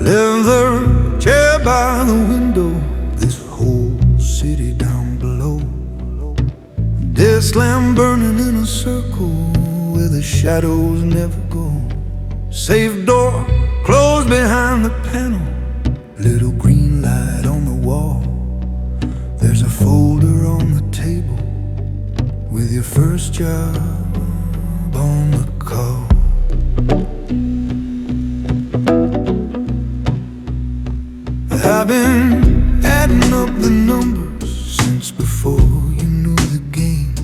Leather chair by the window, this whole city down below. Desk lamp burning in a circle where the shadows never go. Safe door closed behind the panel, little green light on the wall. There's a folder on the table with your first job on the call. I've been adding up the numbers since before you knew the game,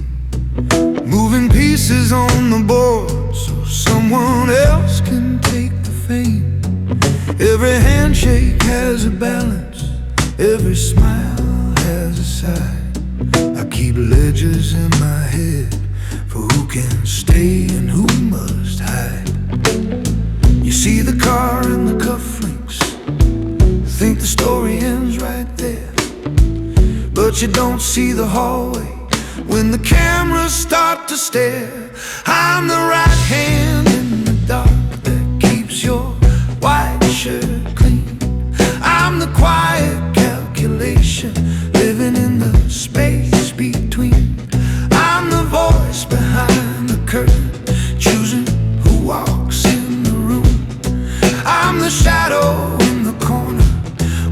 moving pieces on the board so someone else can take the fame. Every handshake has a balance, every smile has a side. I keep ledgers in my head for who can stay and who must hide. You see the car and the cufflinks, think the story ends right there, but you don't see the hallway when the cameras start to stare. I'm the right hand in the dark that keeps your white shirt clean. I'm the quiet calculation living in the space between. I'm the voice behind the curtain choosing who walks in the room. I'm the shadow in the corner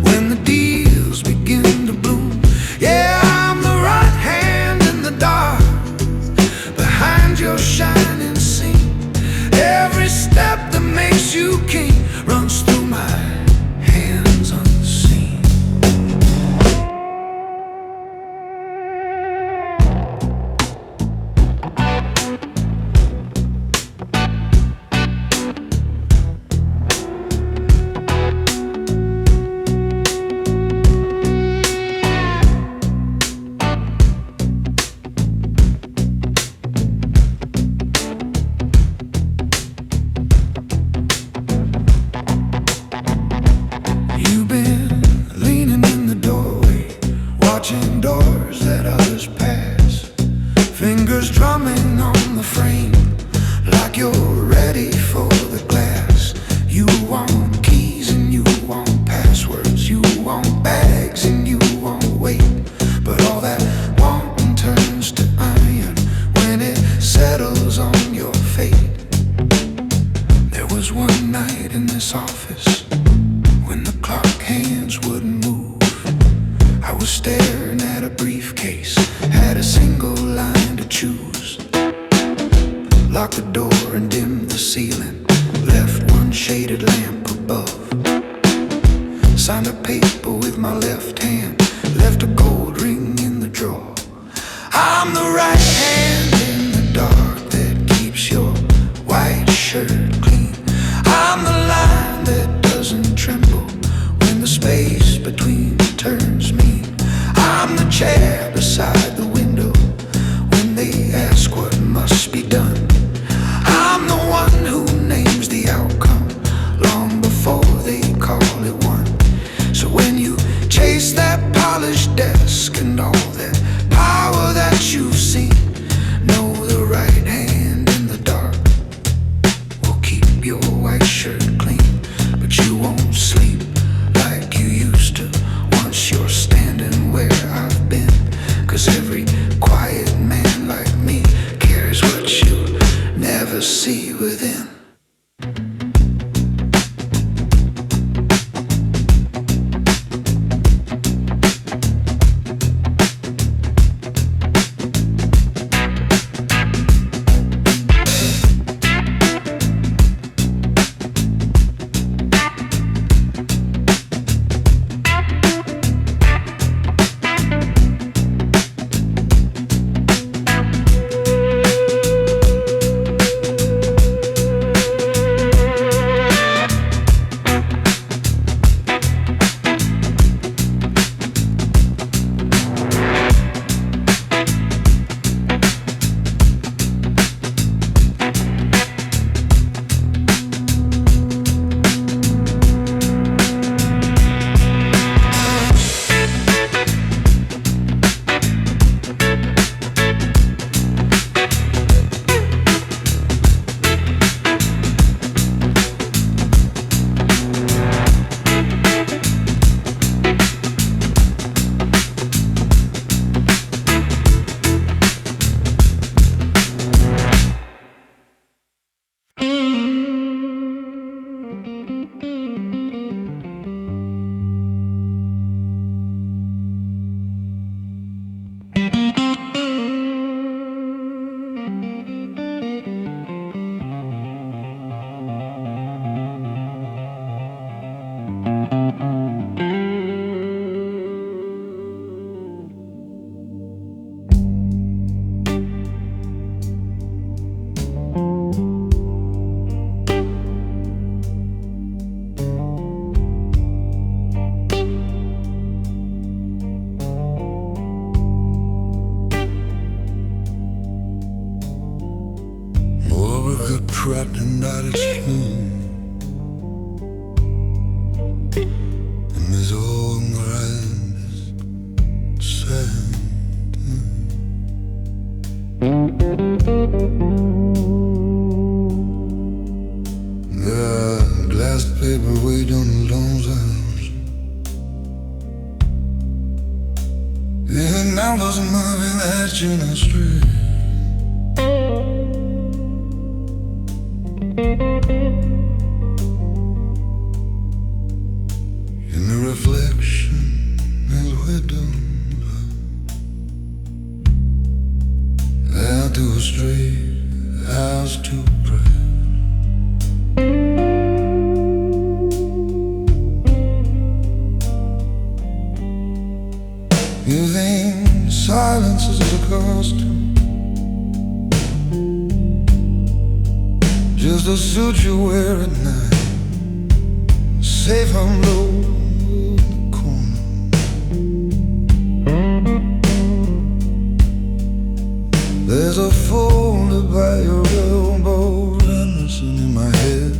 when the deals begin to bloom. Yeah, I'm the right hand in the dark behind your shining scene. Every step that makes you king runs through my hands unseen. You've been leaning in the doorway, watching doors that others pass, fingers drumming on the frame like you're ready for the glass. You want keys and you want passwords, you want bags and you want weight, but all that wanting turns to iron when it settles on your fate. There was one night in this office when the clock hands wouldn't move. I was staring at a briefcase, had a single line to choose. Locked the door and dimmed the ceiling, left one shaded lamp above. Signed a paper with my left hand, left a gold ring in the drawer. I'm the right hand in the dark that keeps your white shirt clean. I'm the line that doesn't tremble when the space between turns mean. I'm the chair beside the window when they ask what must be done. I'm the one who names the outcome long before they call it one. So when you chase that polished desk and all that power that you've seen, the sea within. Trapped in that stream, and his own eyes sand. The glass paper weight on the loans house. Yeah, now there's a movie that you know straight. In the reflection is wisdom. Out to a straight house to pray. You think silence is a costume, just a suit you wear at night, safe and low in the corner. There's a folder by your elbow, Anderson in my head.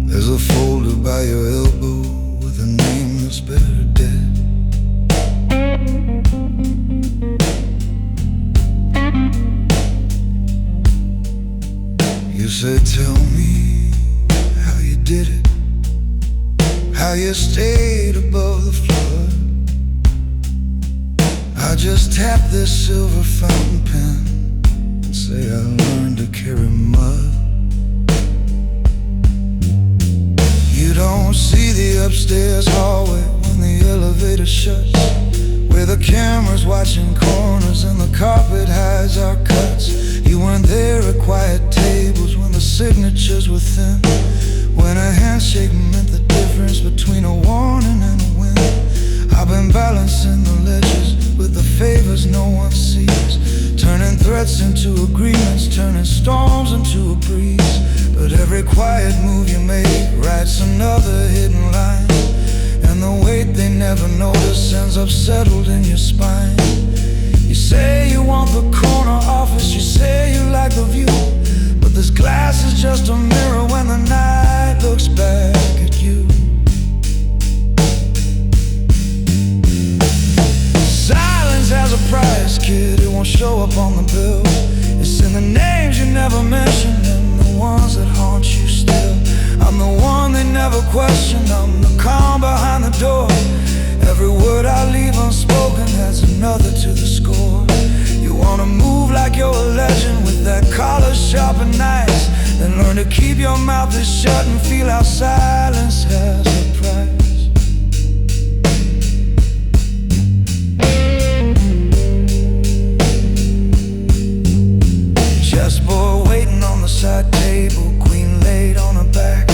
There's a folder by your elbow with a name that's better dead. You said, tell me how you did it, how you stayed above the flood. I just tap this silver fountain pen and say I learned to carry mud. You don't see the upstairs hallway when the elevator shuts, where the camera's watching corners and the carpet hides our cuts. You weren't there at quiet tables when the signatures were thin, when a handshake meant the difference between a warning and a win. I've been balancing the ledges with the favors no one sees, turning threats into agreements, turning storms into a breeze. But every quiet move you make writes another hidden line, and the weight they never notice ends up settled in your spine. You say you want the corner office, you say you like the view, but this glass is just a mirror when the night looks back at you. Silence has a price, kid, it won't show up on the bill. It's in the names you never mentioned and the ones that haunt you still. I'm the one they never questioned, I'm the calm behind the door. Every word I leave unspoken adds another to the score. You wanna move like you're a legend with that car sharper knives. Then learn to keep your mouth shut and feel how silence has a price. Chessboard waiting on the side table, queen laid on her back.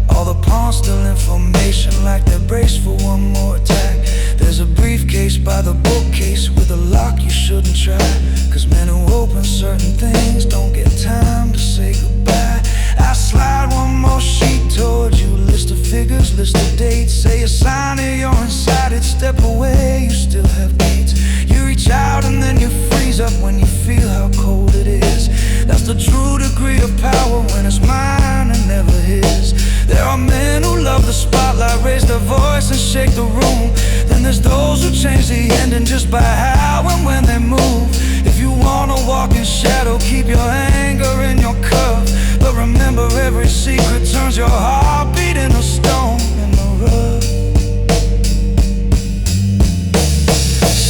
All the pawns still information like they're braced for one more attack. There's a briefcase by the bookcase with a lock you shouldn't try, 'cause men who open certain things don't get time to say goodbye. I slide one more sheet towards you, list of figures, list of dates. Say a sign of you're inside it, step away, you still have gates. You reach out and then you freeze up when you feel how cold it is. That's the true degree of power when it's mine and never his. There are men who love the spotlight, raise their voice and shake the room. Then there's those who change the ending just by how and when they move. If you wanna walk in shadow, keep your anger in your cup. But remember, every secret turns your heartbeat into stone in the rough.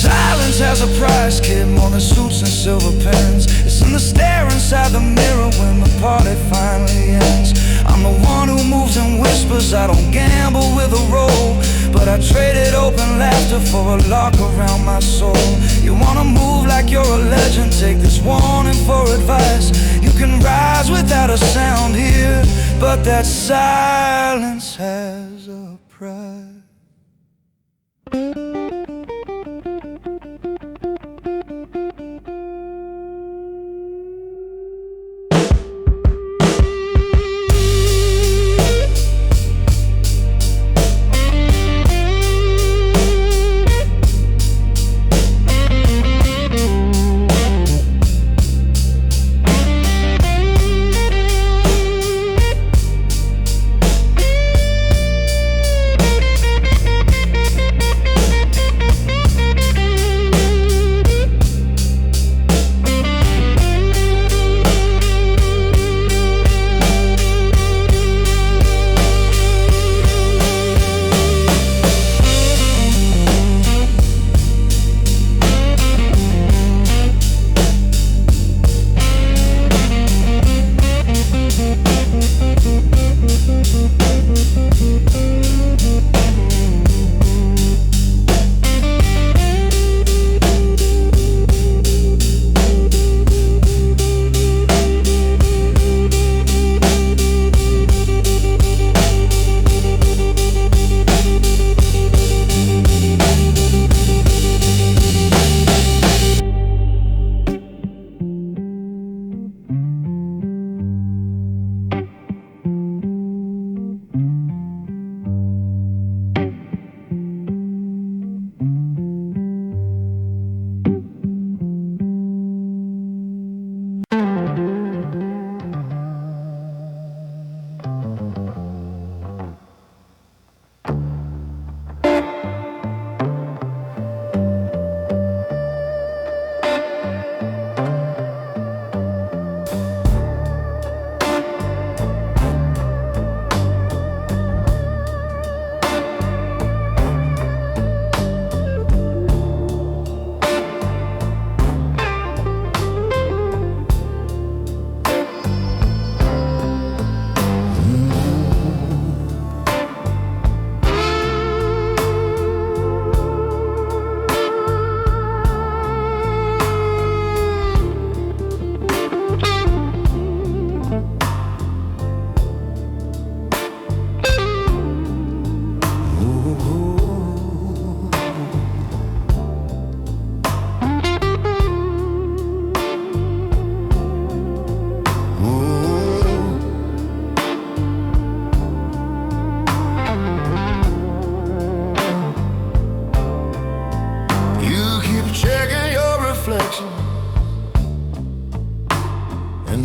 Silence has a price, kid, more than suits and silver pens. It's in the stare inside the mirror when the party finally ends. I'm the one who moves and whispers, I don't gamble with a roll, but I traded open laughter for a lock around my soul. You wanna move like you're a legend, take this warning for advice. You can rise without a sound here, but that silence has a price.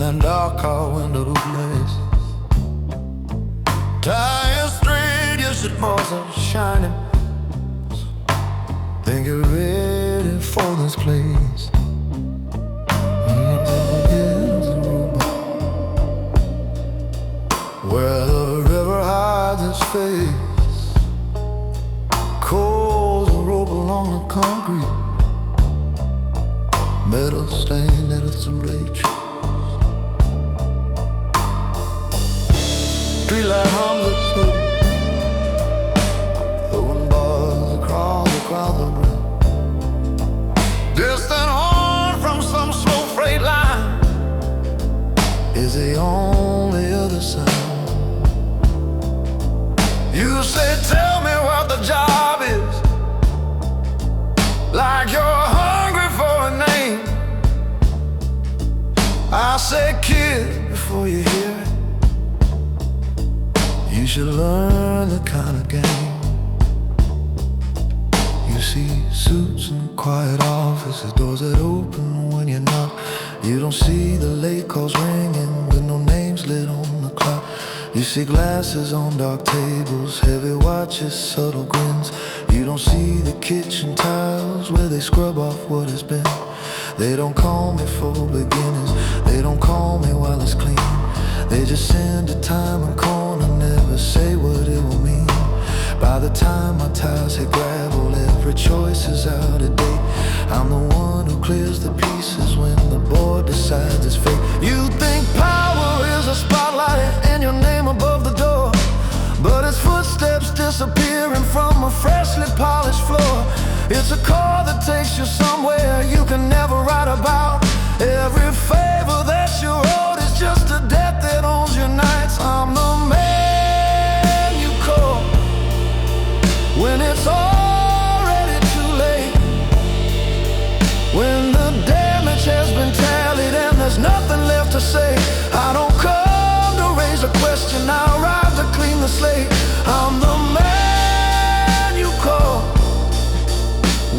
in dark car window place. Tires straight, your shit malls are shining. Think you're ready for this place. Where the river hides its face, coals a rope along the concrete, metal stained at its rage. streetlight hums of smooth, throwing bars across the room. Distant horn from some slow freight line is the only other sound. You say, tell me what the job is, like you're hungry for a name. I say, kid, before you hear it, you should learn the kind of game. You see suits and quiet offices, doors that open when you knock. You don't see the late calls ringing with no names lit on the clock. You see glasses on dark tables, heavy watches, subtle grins. You don't see the kitchen tiles where they scrub off what has been. They don't call me for beginners, they don't call me while it's clean. They just send a time and corner, never say what it will mean. By the time my tires hit gravel, every choice is out of date. I'm the one who clears the pieces when the board decides it's fate. You think power is a spotlight and your name above the door, but it's footsteps disappearing from a freshly polished floor. It's a car that takes you somewhere you can never write about. Every favor that you owed is just a debt that owns your nights. I'm the man you call when it's already too late, when the damage has been tallied and there's nothing left to say. I don't come to raise a question, I arrive to clean the slate. I'm the man you call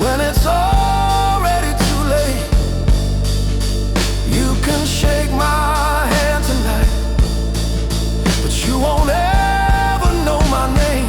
when it's already too late. You can shake my hand tonight, but you won't ever know my name.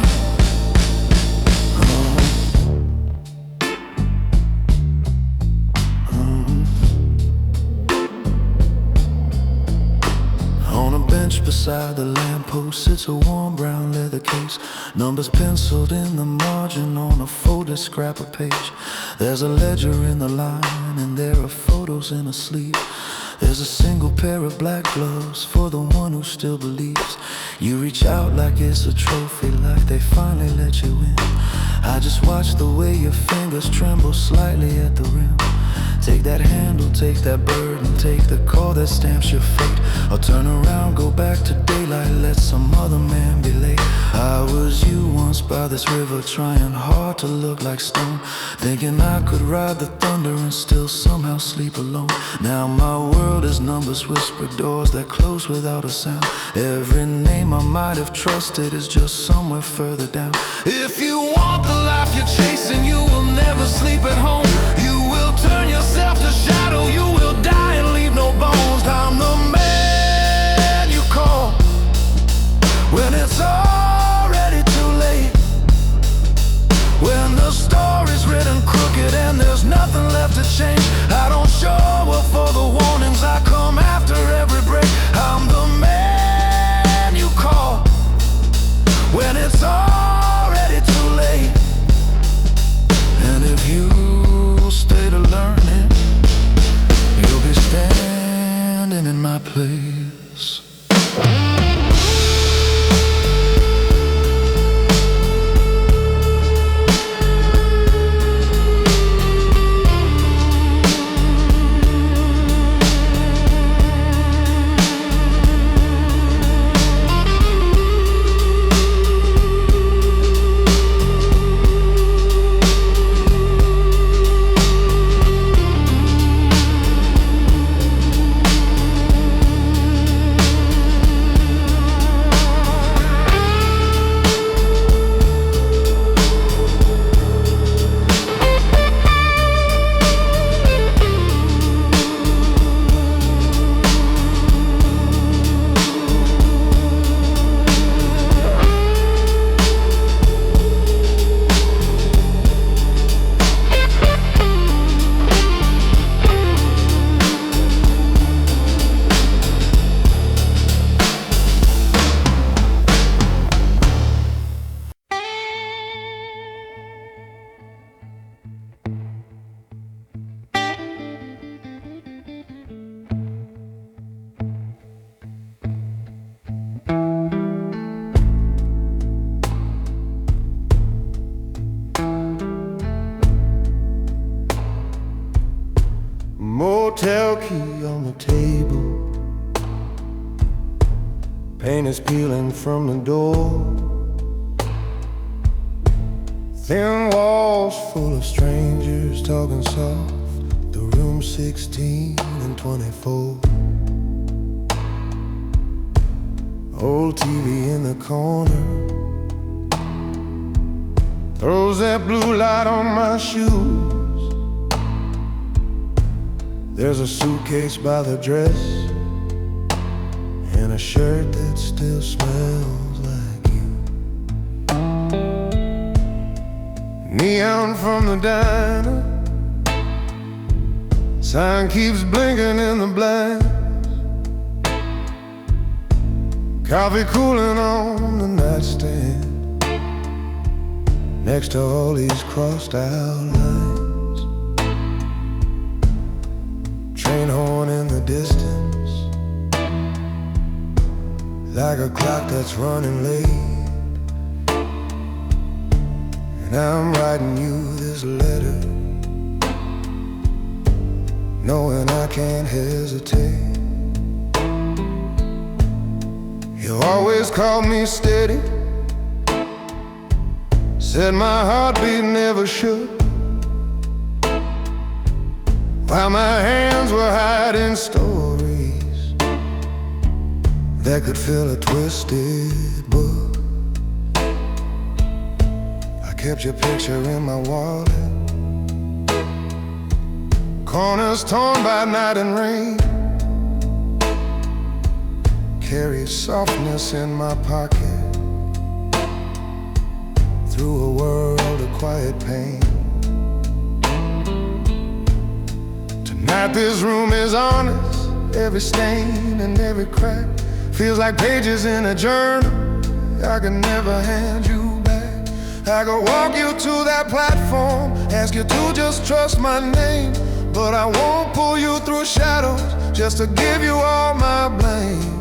On a bench beside the lamppost sits a warm brown leather case, numbers penciled in the margin on a folded scrap of page. There's a ledger in the line and there are photos in a sleeve. There's a single pair of black gloves for the one who still believes. You reach out like it's a trophy, like they finally let you in. I just watch the way your fingers tremble slightly at the rim. Take that handle, take that burden, take the call that stamps your fate. I'll turn around, go back to daylight, let some other man be late. I was you once by this river, trying hard to look like stone, thinking I could ride the thunder and still somehow sleep alone. Now my world is numbers, whispered doors that close without a sound. Every name I might have trusted is just somewhere further down. If you want the life you're chasing, you will never sleep at home. You will turn yourself to shadow, you will die and leave no bones. I'm the man you call when it's already too late, when the story's written crooked and there's nothing left to change. I don't show up for the warnings, I come after every break. I'm the man you call when it's already too late. And if you stay to learn it, you'll be standing in my place. Paint is peeling from the door. Thin walls full of strangers talking soft. The room 16 and 24. Old TV in the corner throws that blue light on my shoes. There's a suitcase by the dress and a shirt that still smells like you. Neon from the diner, sign keeps blinking in the blinds. Coffee cooling on the nightstand next to all these crossed out lines. Train horn in the distance, like a clock that's running late. And I'm writing you this letter, knowing I can't hesitate. You always called me steady, said my heartbeat never shook, while my hands were hiding stories that could fill a twisted book. I kept your picture in my wallet, corners torn by night and rain. Carried softness in my pocket through a world of quiet pain. Tonight this room is honest, every stain and every crack feels like pages in a journal I can never hand you back. I could walk you to that platform, ask you to just trust my name, but I won't pull you through shadows just to give you all my blame.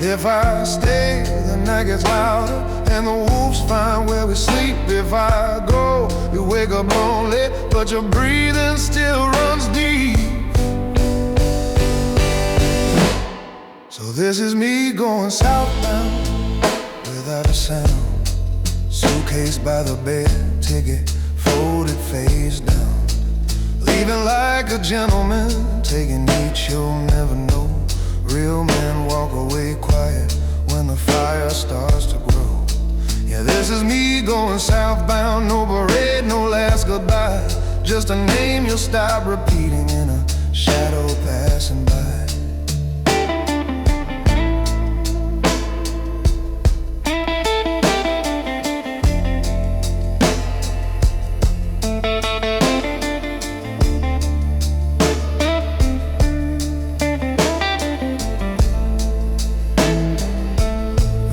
If I stay, the night gets louder and the wolves find where we sleep. If I go, you wake up lonely, but your breathing still runs deep. So this is me going southbound without a sound. Suitcase by the bed, ticket folded face down. Leaving like a gentleman, taking each you'll never know. Real men walk away quiet when the fire starts to grow. Yeah, this is me going southbound, no parade, no last goodbye, just a name you'll stop repeating in a shadow passing by.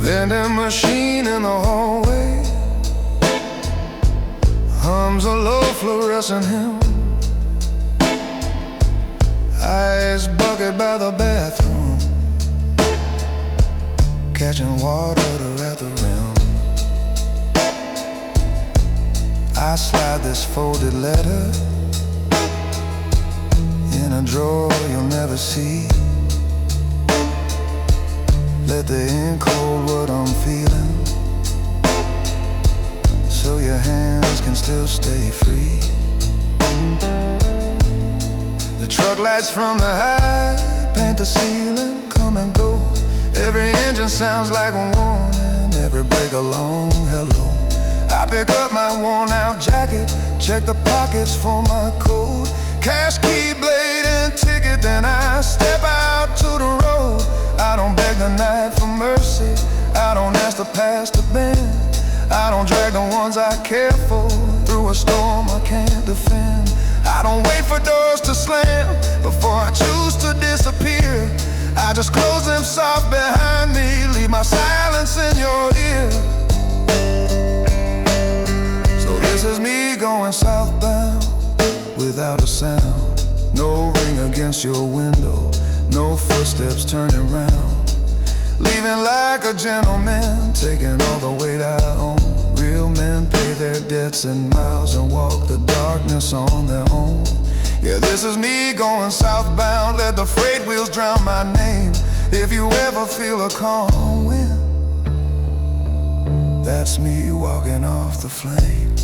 Vending machine in the hallway hums a low fluorescent hymn. Ice bucket by the bathroom, catching water at the rim. I slide this folded letter in a drawer you'll never see. Let the ink hold what I'm feeling, so your hands can still stay free. The truck lights from the high paint the ceiling, come and go. Every engine sounds like a warning, every break a long hello. I pick up my worn out jacket, check the pockets for my coat. Cash, key, blade, and ticket, then I step out to the road. I don't beg the night for mercy, I don't ask the past to bend. I don't drag the ones I care for through a storm I can't defend. I don't wait for doors to slam before I choose to disappear. I just close them soft behind me, leave my silence in your ear. So this is me going southbound without a sound. No ring against your window, no footsteps turning round. Leaving like a gentleman, taking all the weight I own. Real men pay their debts in miles and walk the darkness on their own. Yeah, this is me going southbound, let the freight wheels drown my name. If you ever feel a calm wind, that's me walking off the flame.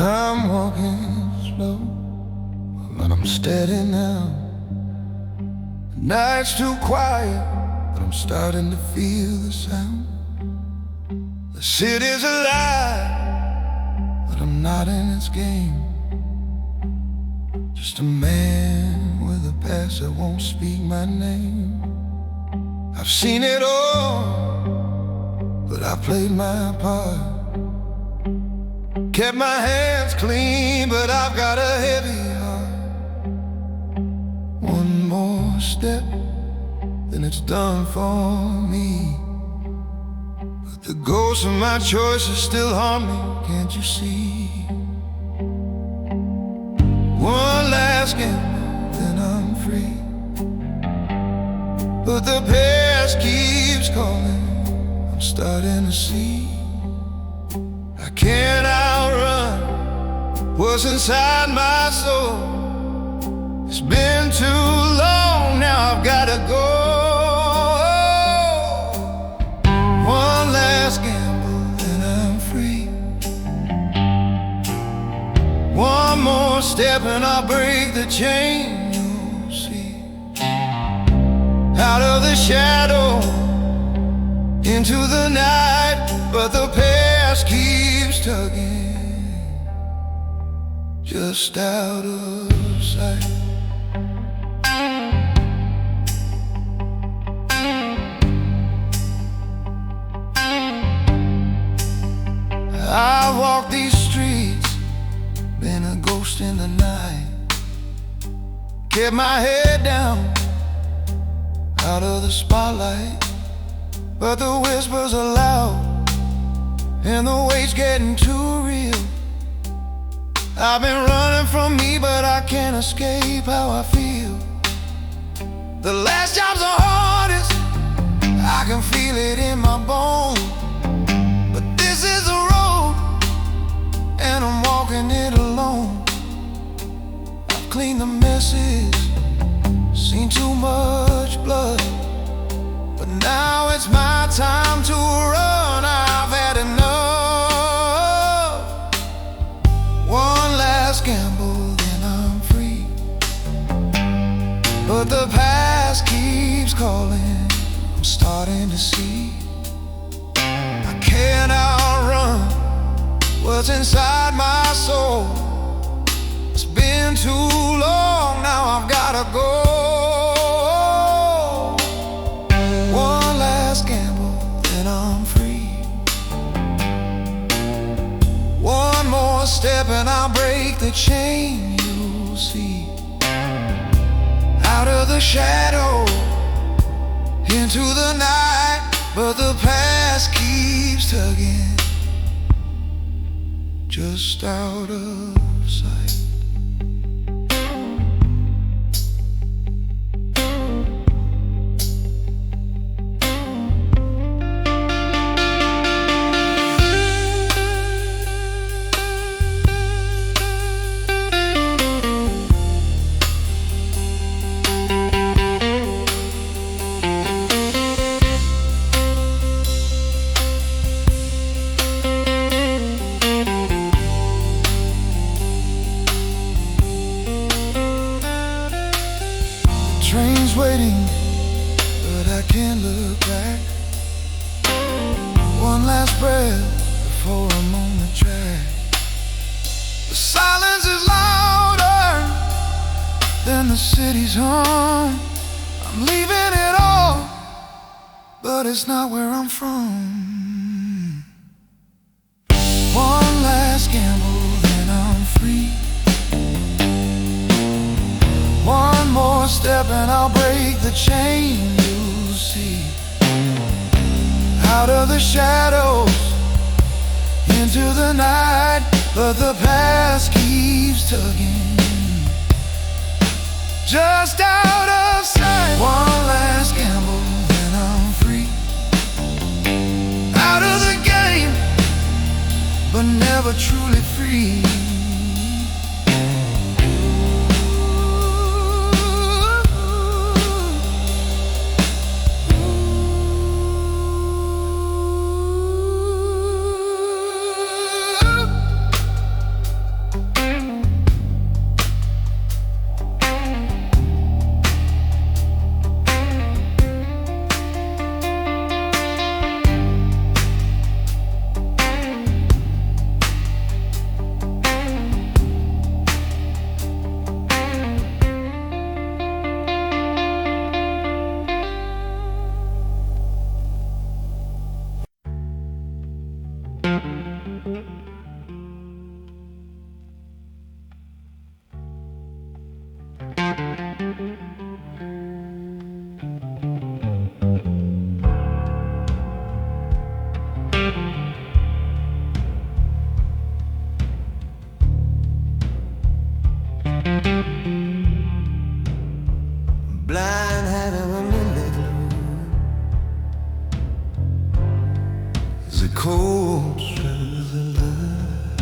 I'm walking slow, but I'm steady now. The night's too quiet, but I'm starting to feel the sound. The city's alive, but I'm not in its game. Just a man with a past that won't speak my name. I've seen it all, but I played my part. Kept my hands clean, but I've got a heavy heart. One more step, then it's done for me. But the ghosts of my choices still haunt me, can't you see? One last gamble, then I'm free. But the past keeps calling, I'm starting to see. I can't outrun what's inside my soul. It's been too long, now I've gotta go. One last gamble, then I'm free. One more step and I'll break the chain, you'll see. Out of the shadow, into the night, but the past keeps tugging, just out of sight. I walk these streets, been a ghost in the night. Kept my head down, out of the spotlight. But the whispers are loud, and the weight's getting too real. I've been running from me, but I can't escape how I feel. The last job's the hardest, I can feel it in my bones. But this is the road, and I'm walking it alone. I've cleaned the messes, seen too much blood, but now it's my time to run. I've had enough. One last gamble, then I'm free. But the past keeps calling, I'm starting to see. I can't outrun what's inside my soul. It's been too long, now I've gotta go. Step and I'll break the chain, you'll see. Out of the shadow, into the night, but the past keeps tugging, just out of sight. train's waiting, but I can't look back. One last breath before I'm on the track. The silence is louder than the city's hum. I'm leaving it all, but it's not where I'm from. One last gamble, then I'm free. One more step and I'll break the chain, you'll see. Out of the shadows, into the night, but the past keeps tugging, just out of sight. One last gamble, then I'm free. Out of the game, but never truly free. Blind hat of a midnight glow is a cold through the love.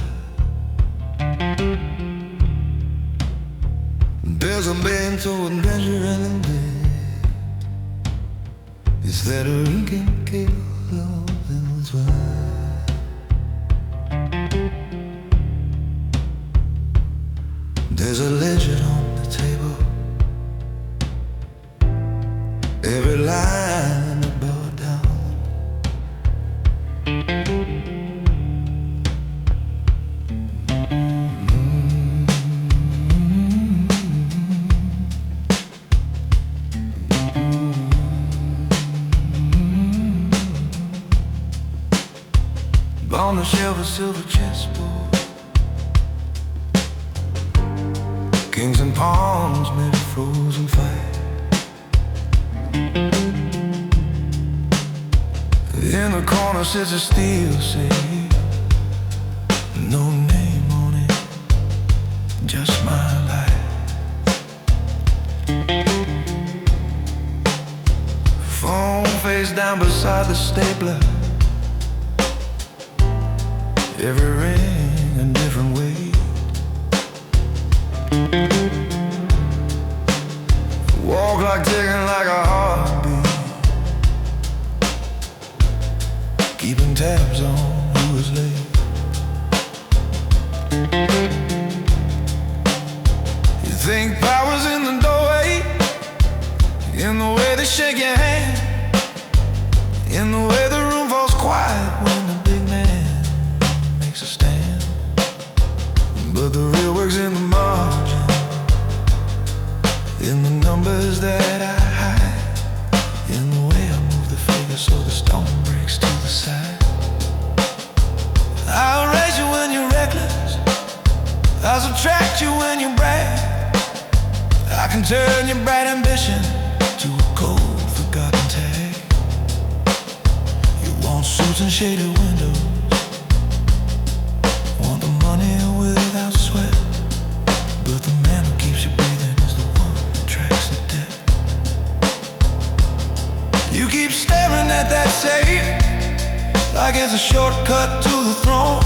There's a bend toward pleasure and death. Is that a ring kill love that wine? There's a legend on the table, every line above down. On the shelf a silver chessboard, kings and pawns made of frozen fire. In the corner sits a steel safe, no name on it, just my life. Phone face down beside the stapler, every ring a different weight. Walk like ticking like a heartbeat, keeping tabs on who is late. You think power's in the doorway, in the way they shake your hand, in the way the room falls quiet when the big man makes a stand. But the real work's in the margin, in the numbers that I hide, in the way I move the figure so the stone breaks to the side. I'll raise you when you're reckless, I'll subtract you when you brag. I can turn your bright ambition to a cold forgotten tag. You want suits and shaded windows, want the money without sweat, but the man who keeps you breathing is the one that tracks the debt. You keep staring at that safe like it's a shortcut to the throne,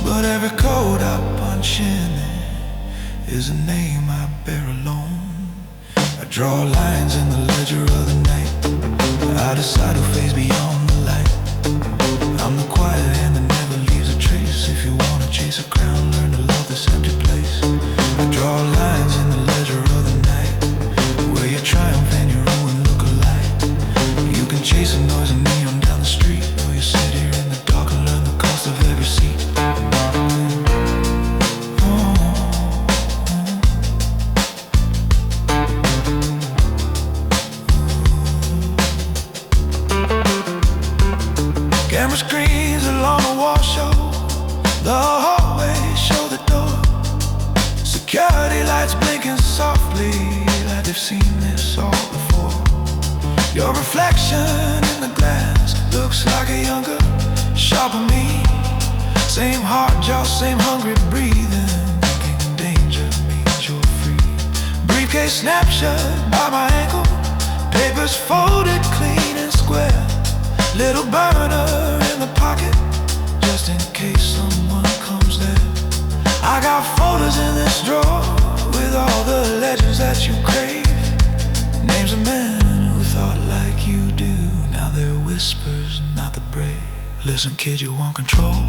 but every code I punch in is a name I bear alone. I draw lines in the ledger of the night, I decide who fades beyond the light. I'm the quiet hand that never leaves a trace. If you wanna chase a crown, learn to love this empty place. I draw lines in the ledger of the night, where you try and Camera screens along the wall show the hallway, show the door. Security lights blinking softly like they've seen this all before. Your reflection in the glass looks like a younger, sharper me. Same heart, jaw, same hungry breathing. Thinking danger means you're free. Briefcase snapshot by my ankle. Papers folded clean and square. Little burner in the pocket, just in case someone comes there. I got photos in this drawer with all the legends that you crave. Names of men who thought like you do. Now they're whispers, not the brave. Listen kid, you want control.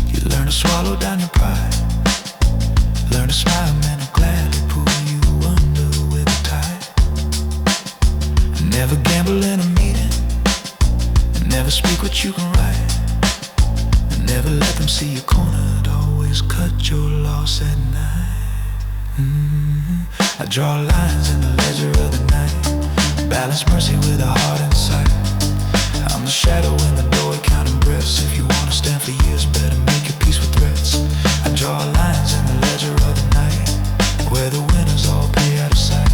You learn to swallow down your pride. Learn to smile, man, I'm gladly pull you under with a tide. Never gamble in a meeting. Never speak what you can write. Never let them see you cornered. Always cut your loss at night. I draw lines in the ledger of the night. Balance mercy with a heart in sight. I'm the shadow in the door counting breaths. If you wanna stand for years, better make your peace with threats. I draw lines in the ledger of the night, where the winners all pay out of sight.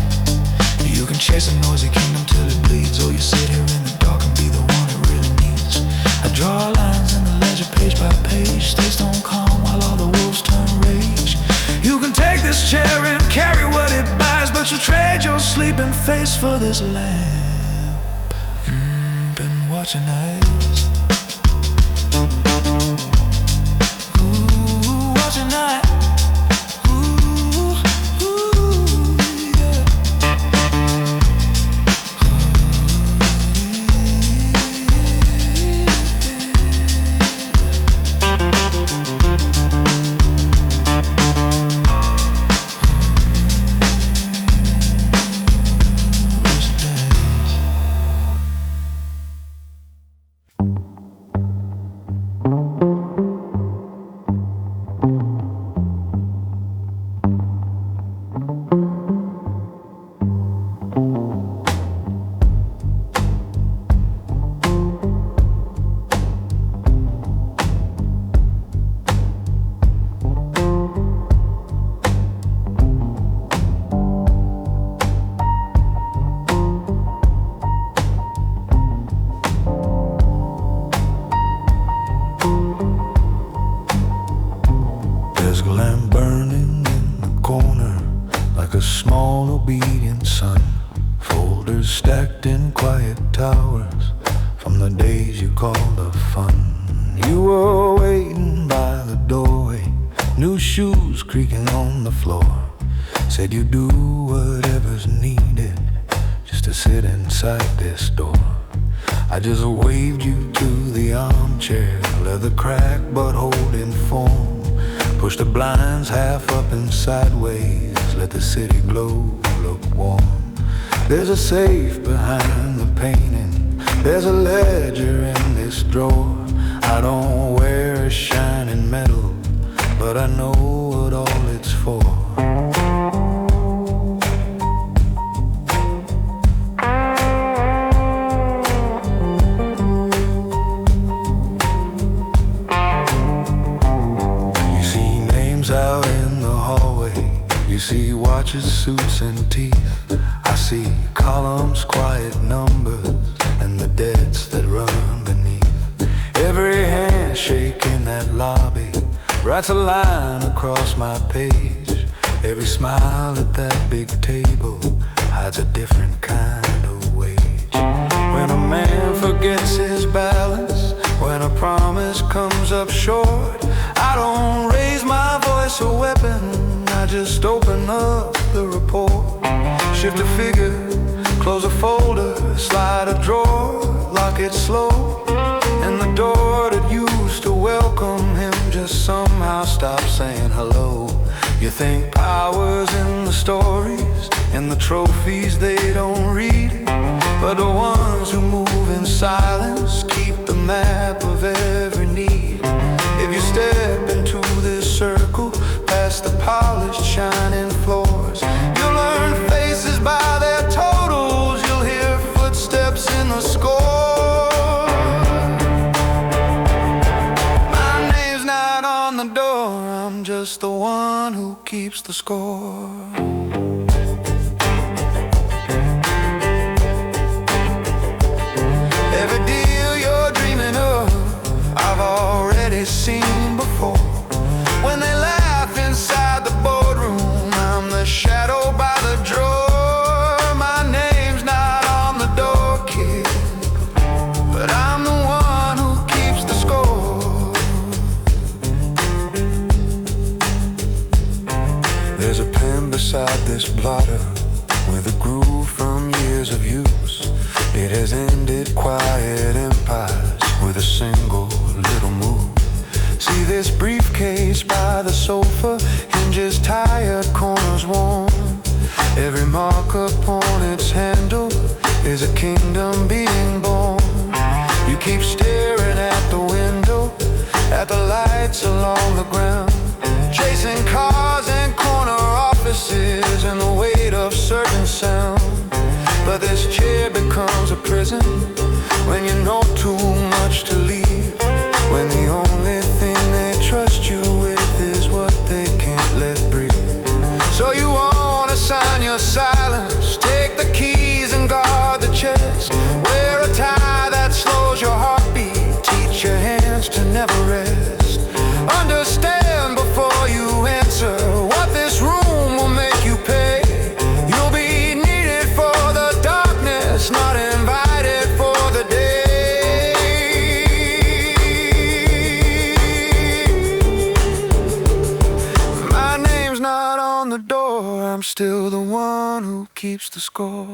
You can chase a noisy kingdom till it bleeds, or you sit here in the dark and be the one it really needs. I draw lines in the ledger page by page. Stay stone calm while all the wolves turn rage. You can take this chair and carry what it buys, but you trade your sleeping face for this lamp. Been watching eyes. Ooh, watching eyes. Said you do whatever's needed just to sit inside this door. I just waved you to the armchair, leather crack but holding form. Push the blinds half up and sideways, let the city glow, look warm. There's a safe behind the painting, there's a ledger in this drawer. I don't wear shining metal, but I know what all it's for. Out in the hallway, you see watches, suits, and teeth. I see columns, quiet numbers, and the debts that run beneath. Every handshake in that lobby writes a line across my page. Every smile at that big table hides a different kind of wage. When a man forgets his balance, when a promise comes up short, I don't raise my voice a weapon, I just open up the report. Shift a figure, close a folder, slide a drawer, lock it slow. And the door that used to welcome him just somehow stops saying hello. You think power's in the stories, in the trophies they don't read, but the ones who move in silence keep the map of every need. If you step into this circle, past the polished shining floors, you'll learn faces by their totals, you'll hear footsteps in the score. keeps the score. Every deal you're dreaming of, I've already seen before. When they laugh inside the boardroom, I'm the shadow by the drawer. My name's not on the door, kid, but I'm the one who keeps the score. There's a pen beside this blotter with a groove from years of use. It has ended quiet empires with a single little move. See this briefcase by the sofa, hinges tired, corners warm. Every mark upon its handle is a kingdom being born. You keep staring at the window, at the lights along the ground, chasing cars and corner offices and the weight of certain sound. But this chair becomes a prison when you know too much to leave, when the only thing they trust you with is what they can't let breathe. So you wanna sign your silence, take the keys and guard the chest. Wear a tie that slows your heartbeat, teach your hands to never rest. Understand before you answer what this room will make you pay. You'll be needed for the darkness, not invited for the day. My name's not on the door, I'm still the one who keeps the score.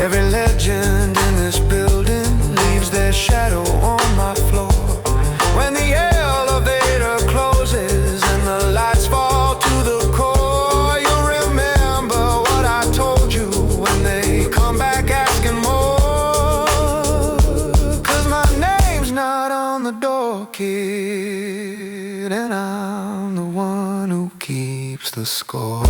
Every legend in this building leaves their shadow on my floor. When the elevator closes and the lights fall to the core, you'll remember what I told you when they come back asking more. 'Cause my name's not on the door, kid, and I'm the one who keeps the score.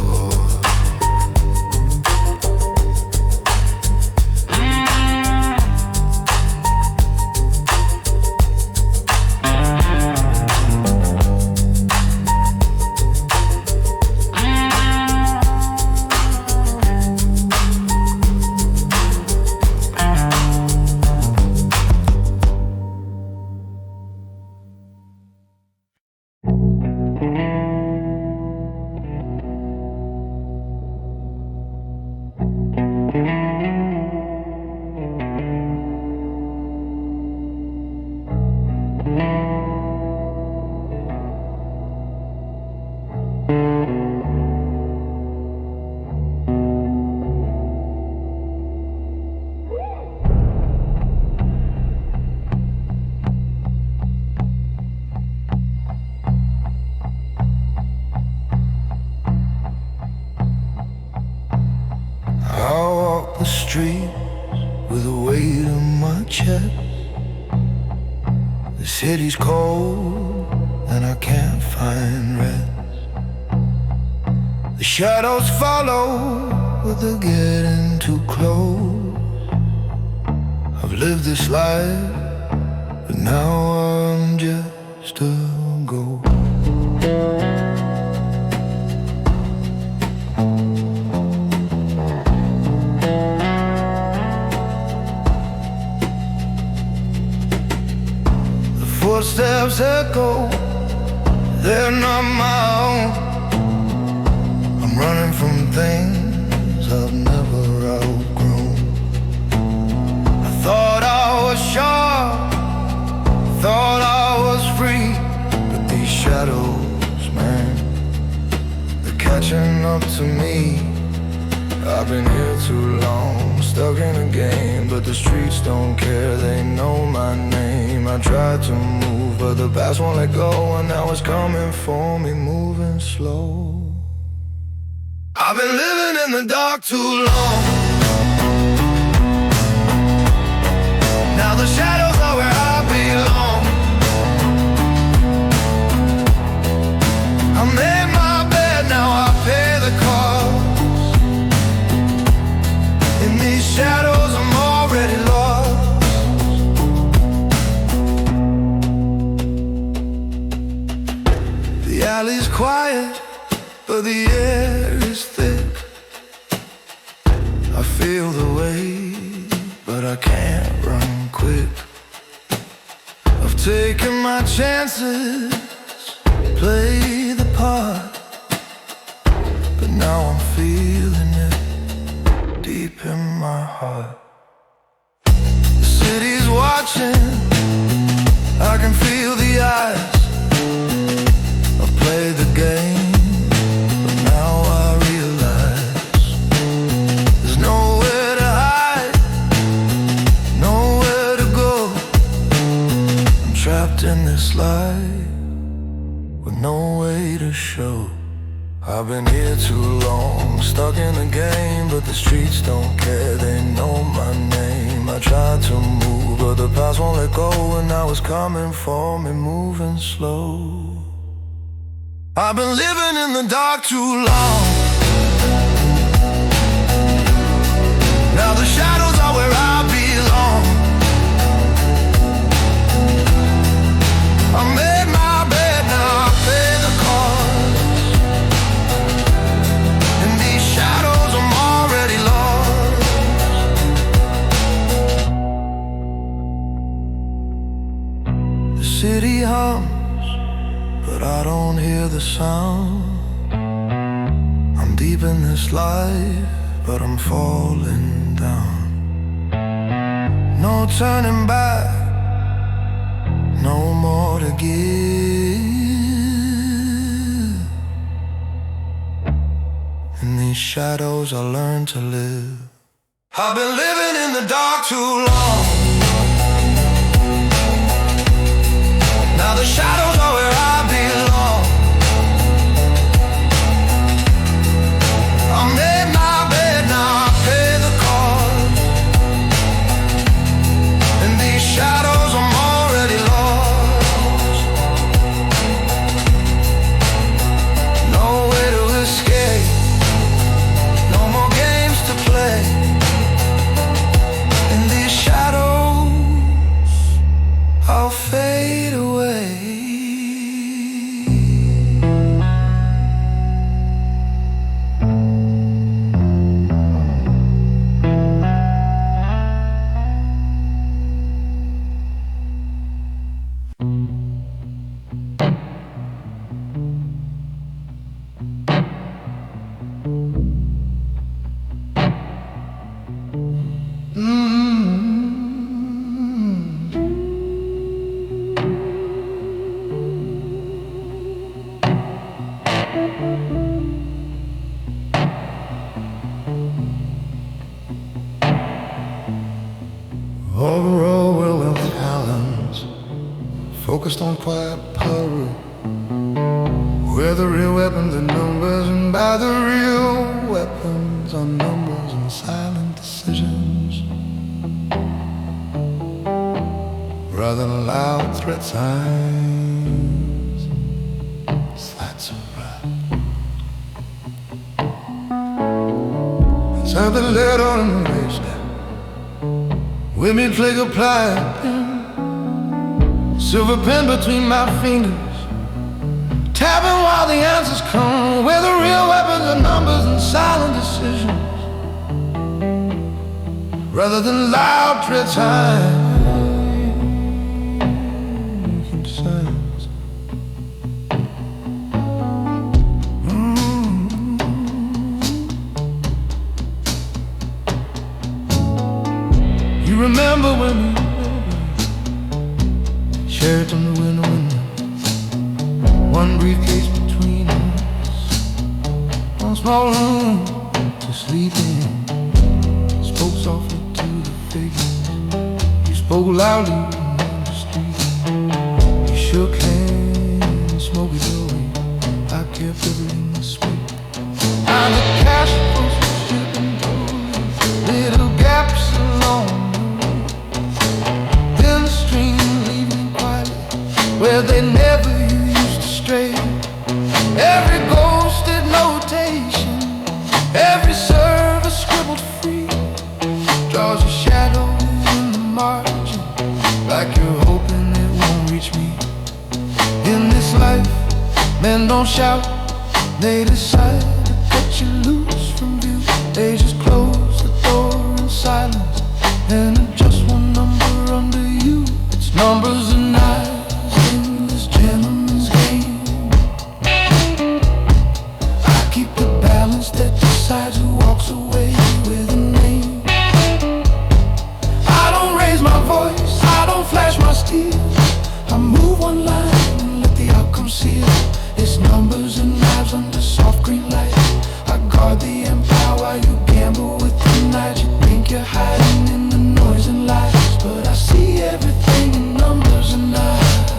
With the weight on my chest, the city's cold and I can't find rest. The shadows follow, but they're getting too close. I've lived this life, but now I'm just a ghost. Footsteps echo, they're not my own. I'm running from things I've never outgrown. I thought I was sharp, thought I was free, but these shadows, man, they're catching up to me. I've been here too long, stuck in a game, but the streets don't care, they know my name. I tried to move, but the past won't let go, and now it's coming for me, moving slow. I've been living in the dark too long. Now the shadows are where I belong. I made my bed, now I pay the cost. In these shadows I'm already lost. where the air is thick. I feel the weight, but I can't run quick. I've taken my chances, play the part, but now I'm feeling it deep in my heart. The city's watching, I can feel the eyes. I've played the game, but now I realize there's nowhere to hide, nowhere to go. I'm trapped in this life with no way to show. I've been here too long, stuck in the game, but the streets don't care, they know my name. I tried to move, but the past won't let go, and now it's coming for me, moving slow. I've been living in the dark too long. Now the shadows are where I belong. I made my bed, now I pay the cost. In these shadows I'm already lost. The city hums, but I don't hear the sound. I'm deep in this life, but I'm falling down. No turning back, no more to give. In these shadows I learn to live. I've been living in the dark too long. Now the shadows are where I belong. I made my bed, now I pay the cost. In these shadows I'm already lost. No way to escape, no more games to play. In these shadows I'll fade away. Overall, well talents focused on quiet power, where the real weapons are numbers, and by the real weapons are numbers and silent decisions, rather than loud threat signs. So that's alright. Something let on in the race now. With me flick apply, silver pen between my fingers, tapping while the answers come, where the real weapons are numbers and silent decisions, rather than loud threat signs. You remember when we shared from the window, one briefcase between us, one small room to sleep in. Spoke softly to the figures, you spoke loudly in the street. You shook hands, smoky blowing, I kept everything sweet. And the cash was shipping little gaps along where they never used to stray. Every ghosted notation, every service scribbled free, draws a shadow in the margin, like you're hoping it won't reach me. In this life, men don't shout, they just decide to cut you loose from view. They just close the door in silence and adjust one number under you. It's numbers and knives in this gentleman's game. I keep the balance that decides who walks away with a name. I don't raise my voice, I don't flash my steel. I move one line and let the outcome seal. It's numbers and knives under soft green light. I guard the empire while you gamble with the night. You think you're hiding in the noise and lights, but I see everything in numbers and knives.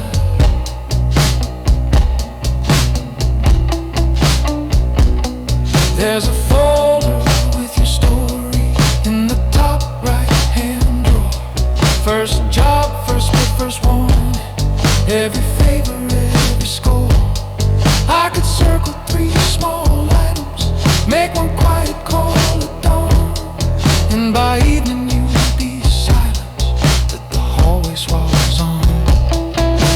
There's a folder with your story in the top right hand drawer. First job, first split, first warning. Every favor, every score. I could circle 3 small items, make one quiet call at dawn, and by evening you would be silent that the hallway swallows on.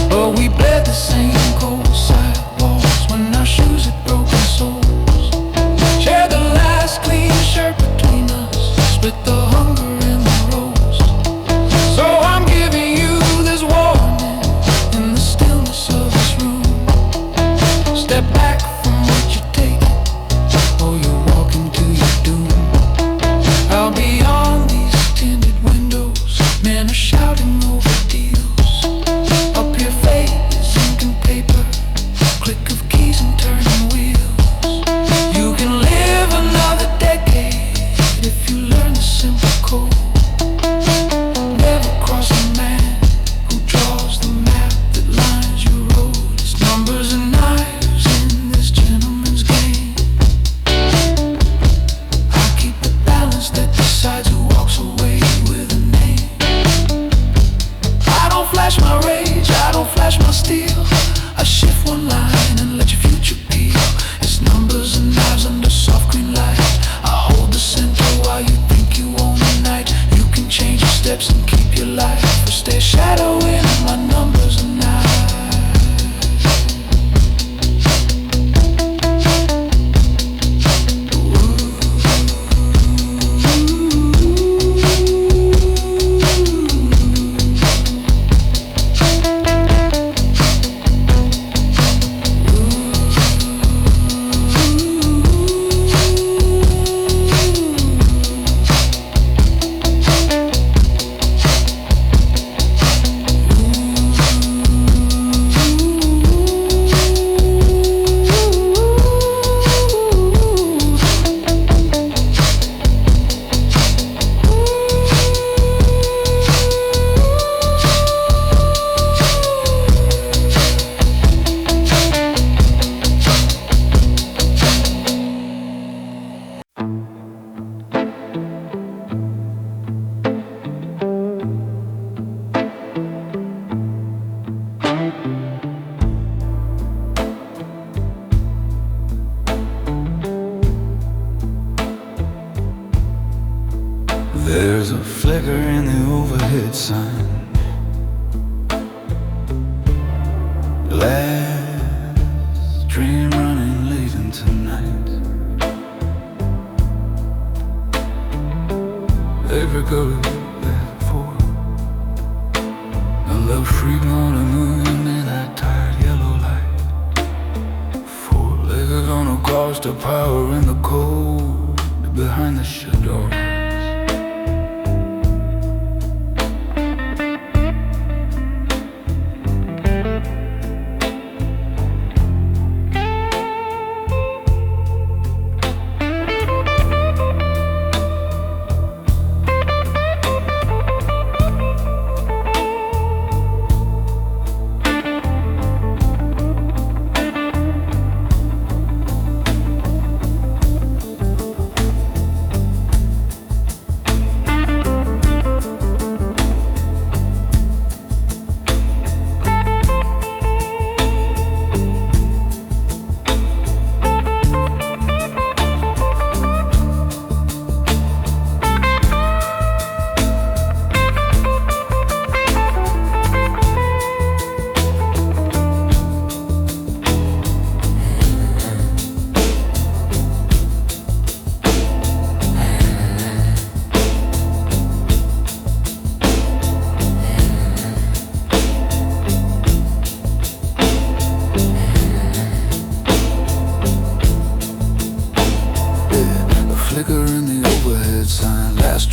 But we bled the same cold sidewalks when our shoes had broken soles. Shared the last clean shirt between us, split the hunger and the roast. So I'm giving you this warning in the stillness of this room. Step back from what you're taking, or you're walking to your doom. Out beyond these tinted windows, men are shouting over deals. Up your face, ink and paper, click of keys and turning wheels. You can live another decade if you learn the simple code. Never cross a man who draws the map that lines your road. It's numbers and knives in this gentleman's game. I keep the balance that decides who walks away with a name. I don't flash my rage, I don't flash my steel. I shift one line and let your future peel. It's numbers and knives under soft green light. I hold the center while you think you own the night. You can change your steps and keep your life, or stay shadowing my numbers and knives. There's a flicker in the overhead sign. Last train running late into night. Every girl left for a love freak on a moon in that tired yellow light. 4-leggers on a cross to power in the cold behind the shut doors.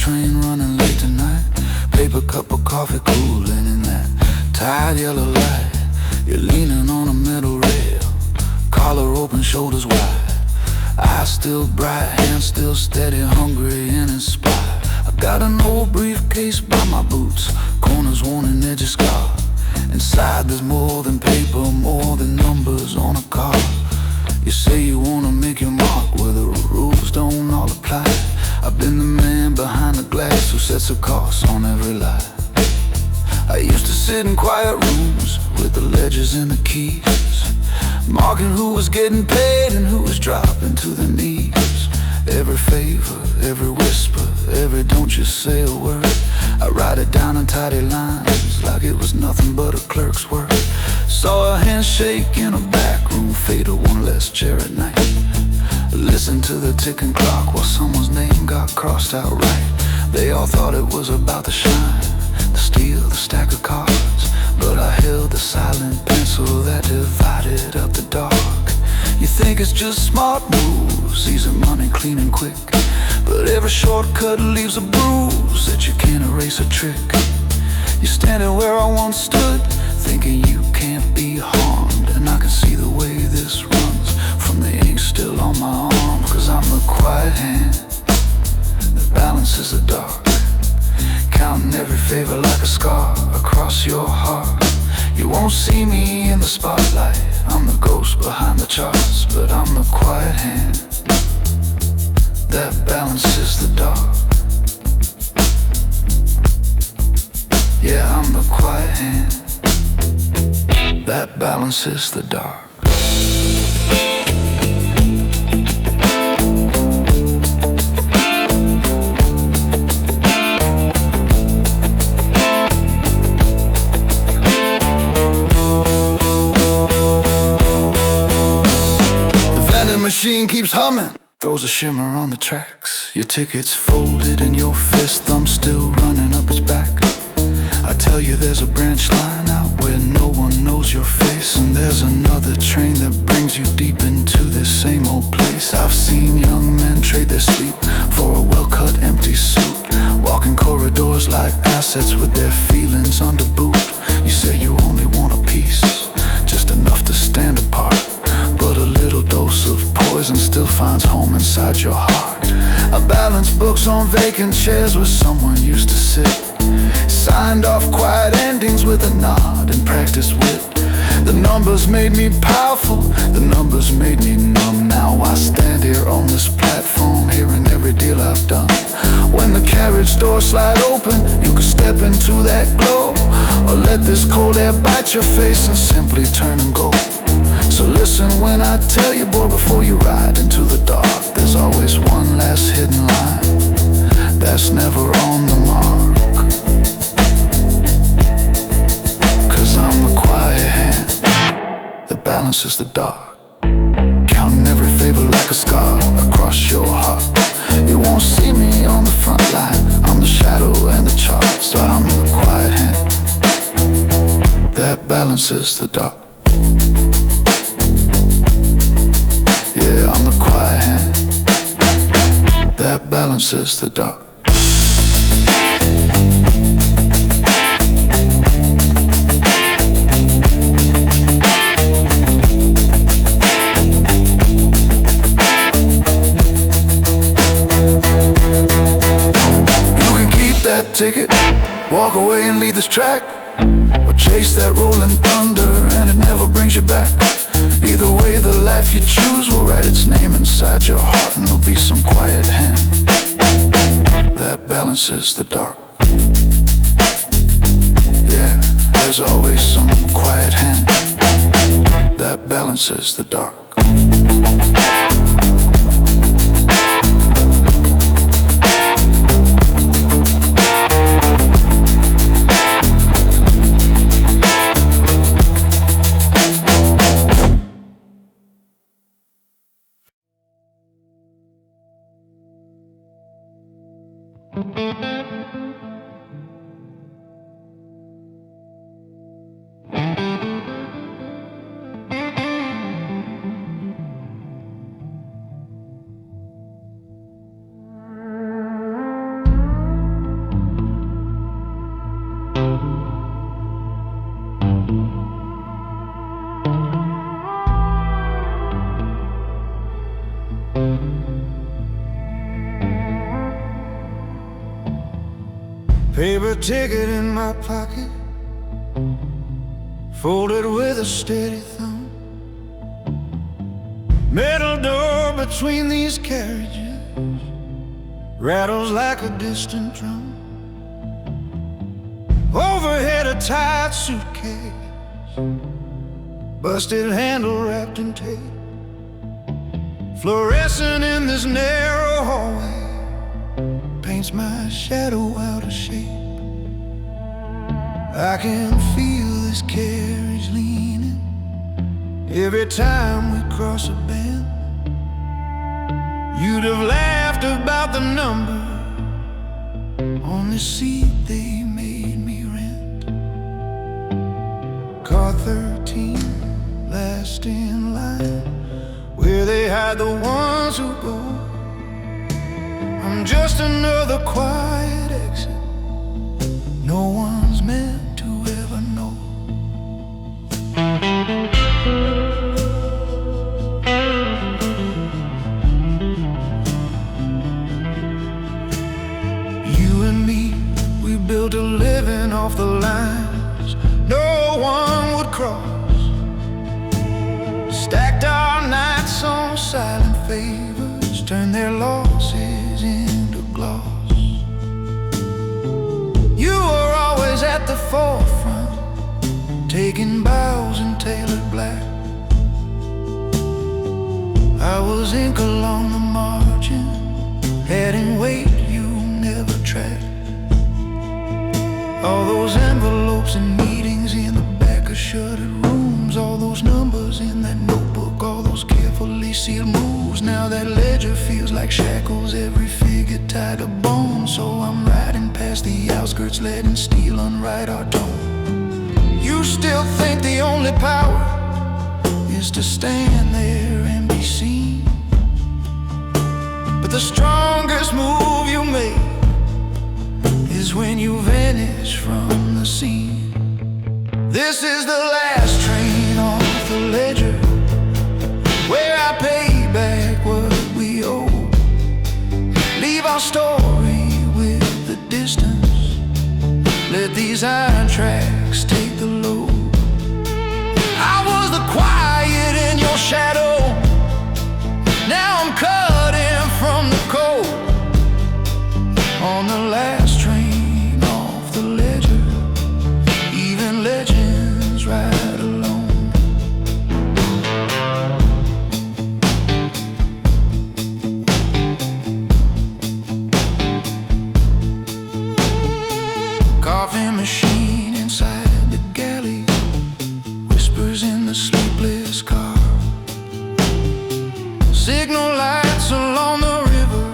train running late tonight. Paper cup of coffee cooling in that tired yellow light. You're leaning on a metal rail, collar open, shoulders wide. Eyes still bright, hands still steady, hungry and inspired. I got an old briefcase by my boots, corners worn and edges scarred. Inside there's more than paper, more than numbers on a card. You say you wanna make your mark where the rules don't all apply. I've been the man behind the glass who sets a cost on every lie. I used to sit in quiet rooms with the ledgers and the keys, marking who was getting paid and who was dropping to their knees. Every favor, every whisper, every don't you say a word, I write it down in tidy lines like it was nothing but a clerk's work. Saw a handshake in a back room, fade to one less chair at night. Listen to the ticking clock while someone's name got crossed out right. They all thought it was about to shine, the steel, the stack of cards, but I held the silent pencil that divided up the dark. You think it's just smart moves, easy money, clean and quick, but every shortcut leaves a bruise that you can't erase a trick. You're standing where I once stood, thinking you can't be harmed, and I can see the way this runs from the ink still on my arm. Cause I'm the quiet hand that balances the dark, counting every favor like a scar across your heart. You won't see me in the spotlight, I'm the ghost behind the charts, but I'm the quiet hand that balances the dark. Yeah, I'm the quiet hand that balances the dark. Machine keeps humming, throws a shimmer on the tracks. Your ticket's folded in your fist, thumb still running up its back. I tell you there's a branch line out where no one knows your face, and there's another train that brings you deep into this same old place. I've seen young men trade their sleep for a well-cut empty suit, walking corridors like assets with their feelings under boot. You say you only want a piece, just enough to stand apart, but a little dose of poison still finds home inside your heart. I balance books on vacant chairs where someone used to sit, signed off quiet endings with a nod and practiced wit. The numbers made me powerful, the numbers made me numb. Now I stand here on this platform, hearing every deal I've done. When the carriage doors slide open, you can step into that glow, or let this cold air bite your face and simply turn and go. So listen when I tell you, boy, before you ride into the dark, there's always one last hidden line that's never on the mark. Cause I'm the quiet hand that balances the dark, counting every favor like a scar across your heart. You won't see me on the front line, I'm the shadow and the charts, but I'm the quiet hand that balances the dark. Yeah, I'm the quiet hand that balances the dark. You can keep that ticket, walk away and leave this track, or chase that rolling thunder and it never brings you back. Either way, the life you choose will write its name inside your heart, and there'll be some quiet hand that balances the dark. Yeah, there's always some quiet hand that balances the dark. Paper ticket in my pocket, folded with a steady thumb. Metal door between these carriages rattles like a distant drum. Overhead a tight suitcase, busted handle wrapped in tape. Fluorescent in this narrow hallway paints my shadow out of shape. I can feel this carriage leaning every time we cross a bend. You'd have laughed about the number on the seat they made me rent. Car 13, last in line, where they hide the ones who go. I'm just another quiet exit no one's meant to ever know. You and me, we built a living off the lines no one would cross. Stacked our nights on silent favors, turned their losses into gloss. You were always at the forefront, taking bows in tailored black. I was ink along the margin, adding weight you never tracked. All those envelopes and meetings in the back of shuttered rooms, all those numbers in that notebook, all those carefully sealed moves. Now that ledger feels like shackles, every figure tied to bone. So I'm riding past the outskirts, letting steel unwrite our tone. You still think the only power is to stand there and be seen, but the strongest move you make is when you vanish from the scene. This is the last train off the ledger, where I pay back what we owe. Leave our story with the distance, let these iron tracks take the load. I was the quiet in your shadow, now I'm cutting from the cold. On the last train off the ledger, even legends ride alone. Coffee machine inside the galley whispers in the sleepless car. Signal lights along the river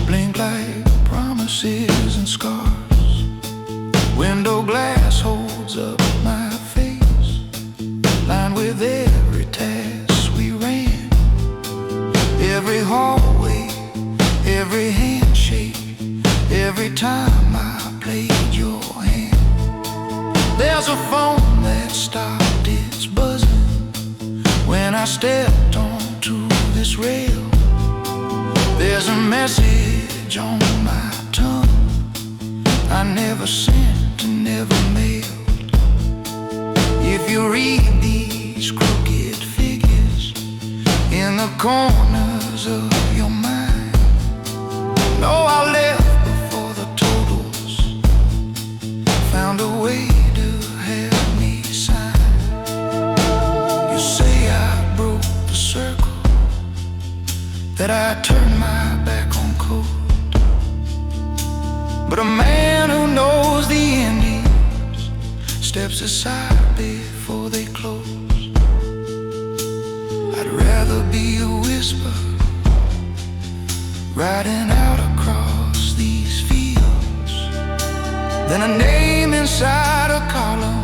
blink like promises and scars. Window glass holds up my face, lined with every task we ran. Every hallway, every handshake, every time I played your hand. There's a phone that stopped its buzzing when I stepped onto this rail. There's a message on my tongue I never sent and never mailed. If you read these crooked figures in the corners of your mind, know I left before the totals found a way to have me sign. You say I broke the circle, that I turned my back on code, but a man who knows the endings steps aside before they close. I'd rather be a whisper riding out across these fields than a name inside a column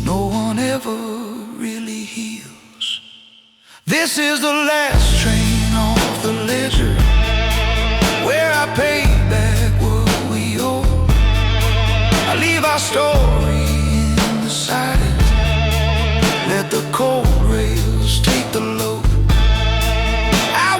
no one ever really heals. This is the last train off the ledger, where I pay back what we owe. I leave our story in the side, let the cold rails take the load. I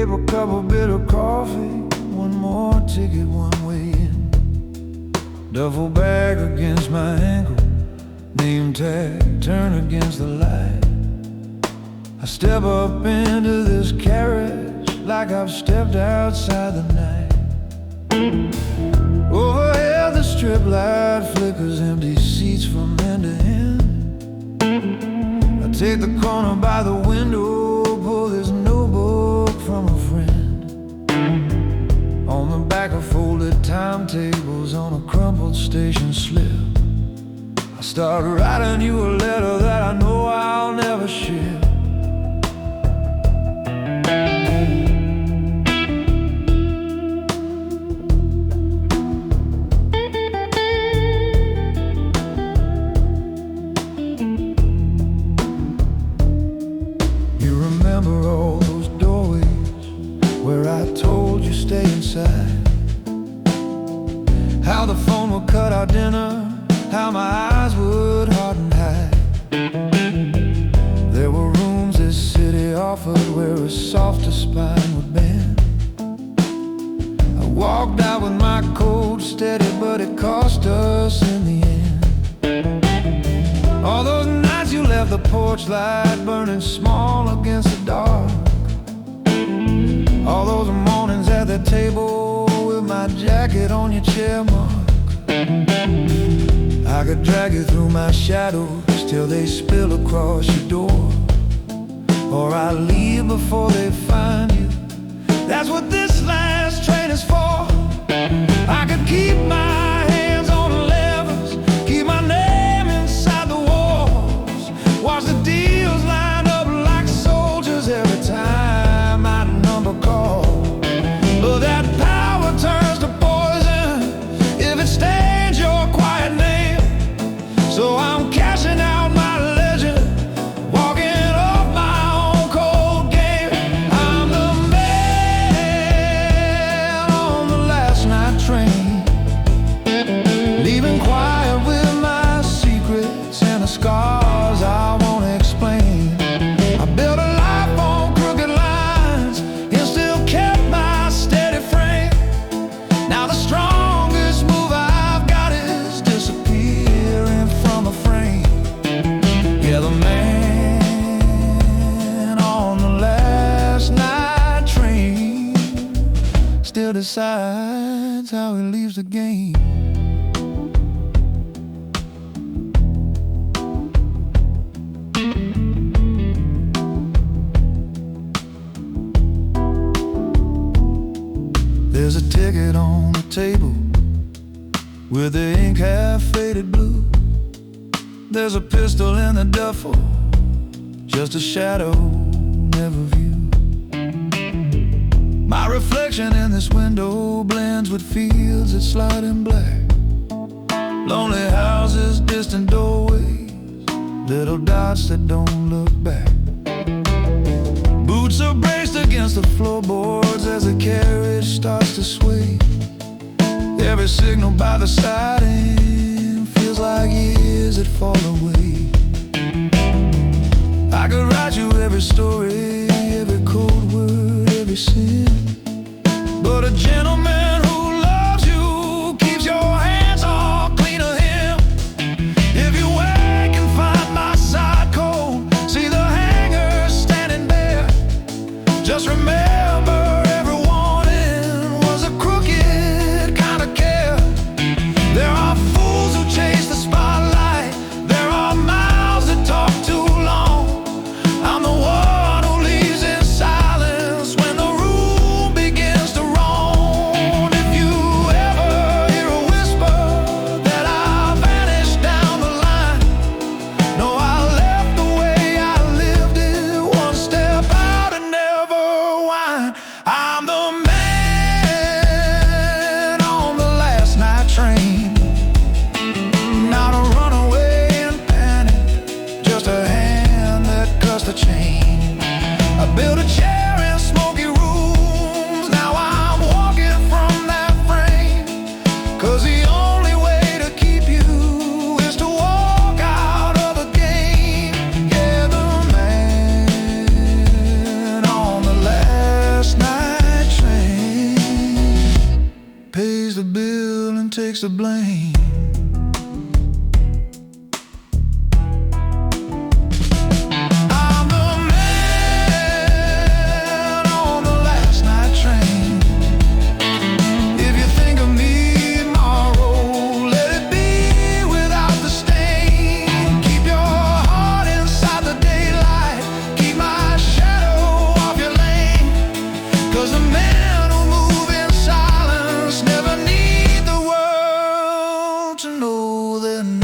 paper cup, a bit of coffee, one more ticket, one way in. Duffel bag against my ankle, name tag turn against the light. I step up into this carriage like I've stepped outside the night. Overhead the strip light flickers, empty seats from end to end. I take the corner by the window, pull this notebook from a friend. On the back are folded timetables on a crumpled station slip. I start writing you a letter that I know I'll never ship. Remember all those doorways where I told you stay inside? How the phone would cut our dinner, how my eyes would harden hide. There were rooms this city offered where a softer spine would bend. I walked out with my coat steady, but it cost us in the end. All those nights you left the porch light burning small against the dark. All those mornings at the table with my jacket on your chair mark. I could drag you through my shadows till they spill across your door, or I leave before they find you. That's what this last train is for. I could keep my hands on the levers, keep my name inside the walls, watch the deals line up like soldiers every time my number calls. But that power turns to poison if it stains your quiet name. So I'm cashing out my legend, walking off my own cold game. I'm the man on the last night train, leaving quiet with my secrets and the scars I won't explain. I built a life on crooked lines and still kept my steady frame. Now the strongest move I've got is disappearing from the frame. Yeah, the man on the last night train still decides how he leaves the game. There's a ticket on the table with the ink half faded blue. There's a pistol in the duffel, just a shadow, never view. My reflection in this window blends with fields that slide in black. Lonely houses, distant doorways, little dots that don't look back. Boots are braced against the floorboards as the carriage starts to sway. Every signal by the siding feels like years that fall away. I could write you every story, every code word, every sin. But a gentleman who loves you keeps your hands all clean of him. If you wake and find my side cold, see the hanger standing bare, just remember every warning was a crooked kind of care. There are fools who chase the spotlight, there are mouths that talk too long. I'm the one who leaves in silence when the room begins to roam. If you ever hear a whisper that I vanished down the line, no, I left the way I lived it, one step out and never wind. takes the blame. I'm the man on the last night train. If you think of me tomorrow, let it be without the stain. Keep your heart inside the daylight, keep my shadow off your lane. 'Cause the men who move in silence never need the world to know their name.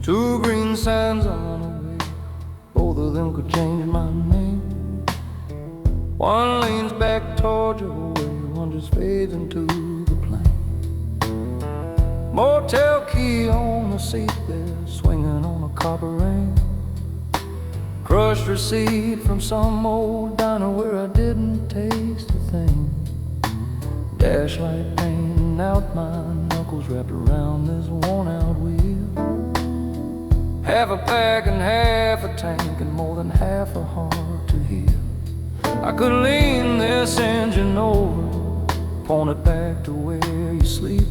Two green signs on the way, both of them could change my name. One leans back toward your way, one just fades into the plain. Motel key on the seat there, swinging on a copper ring. Crushed receipt from some old diner where I didn't taste a thing. Dash light painting out my knuckles wrapped around this worn out wheel. Half a pack and half a tank and more than half a heart to heal. I could lean this engine over, point it back to where you sleep.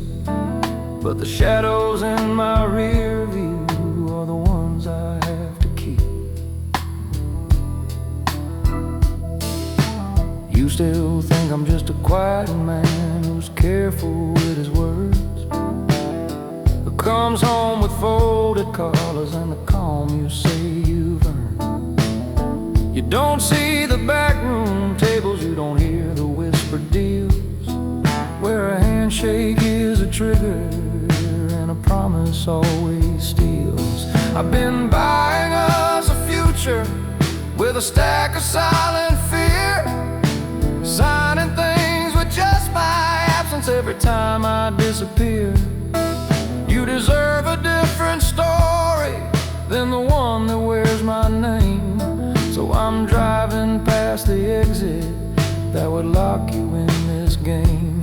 But the shadows in my rear view are the ones I have to keep. You still think I'm just a quiet man who's careful with his words, who comes home with folded collars and the calm you say you've earned. You don't see the backroom tables, you don't hear the whispered deals, where a handshake is a trigger and a promise always steals. I've been buying us a future with a stack of silent fear, signing things with just my absence every time I disappear. You deserve a different story than the one that wears my name. So I'm driving past the exit that would lock you in this game.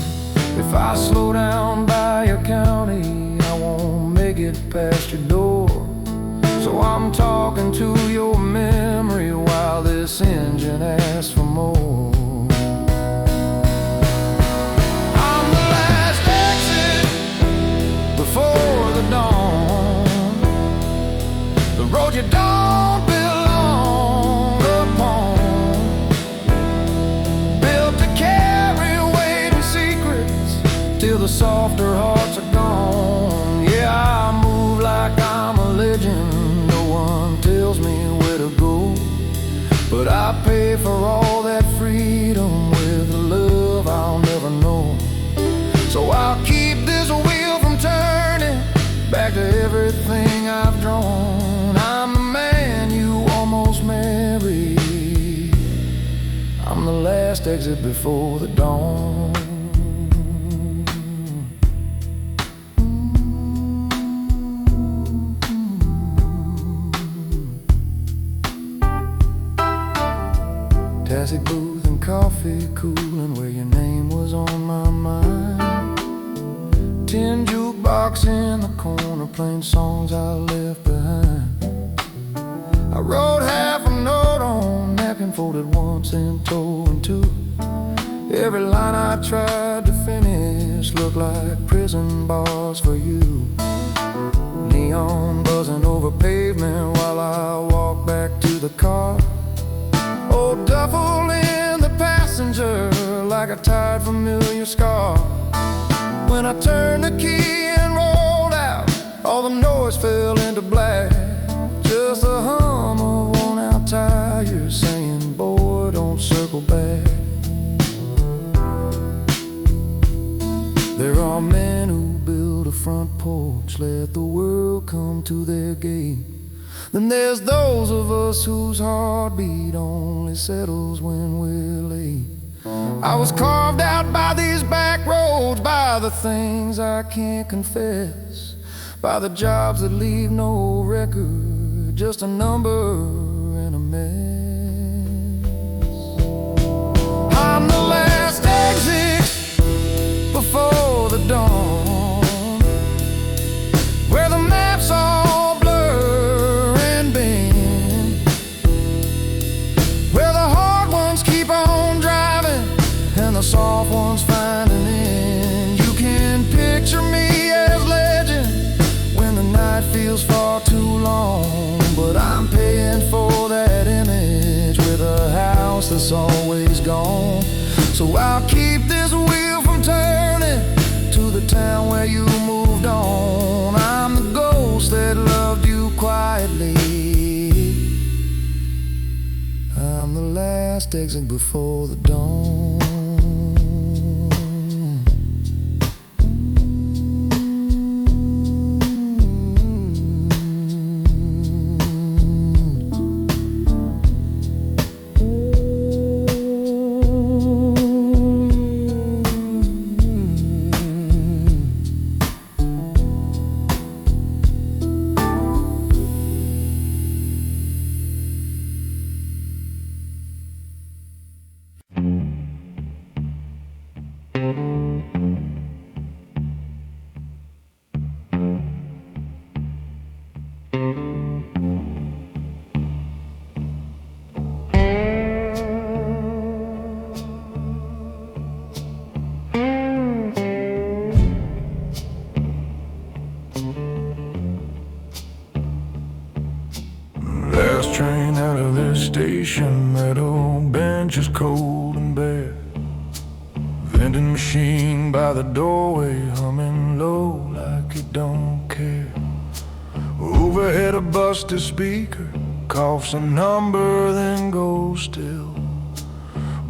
If I slow down by your county, I won't make it past your door. So I'm talking to your memory while this engine asks for more. Before the dawn, the road you don't belong upon, built to carry weight and secrets till the softer hearts are gone. Yeah, I move like I'm a legend, no one tells me where to go, but I pay for all that freedom with the love I'll never know. So I'll keep this wheel from turning back to everything I've drawn. I'm the man you almost married, I'm the last exit before the dawn. Taxi booth and coffee cooling where your name was on my mind. mine. Tin jukebox in the corner playing songs I left behind. I wrote half a note on napkin, folded once and told in two. Every line I tried to finish looked like prison bars for you. Neon buzzing over pavement while I walk back to the car. Old duffel in the passenger like a tired familiar scar. When I turned the key and rolled out, all the noise fell into black. Just the hum of worn out tires saying, boy, don't circle back. There are men who build a front porch, let the world come to their gate. Then there's those of us whose heartbeat only settles when we're late. I was carved out by these back roads, by the things I can't confess, by the jobs that leave no record, just a number and a mess. I'm the last exit before the dawn, where the maps all blur and bend, where the hard ones keep on driving and the soft ones find an end. You can picture me as legend when the night feels far too long, but I'm paying for that image with a house that's always gone. So I'll keep this wheel from turning to the town where you moved on. I'm the ghost that loved you quietly. I'm the last exit before the dawn. Last train out of this station, that old bench is cold and bare. Vending machine by the doorway, humming low like it don't care. Overhead a busted speaker, coughs a number then goes still.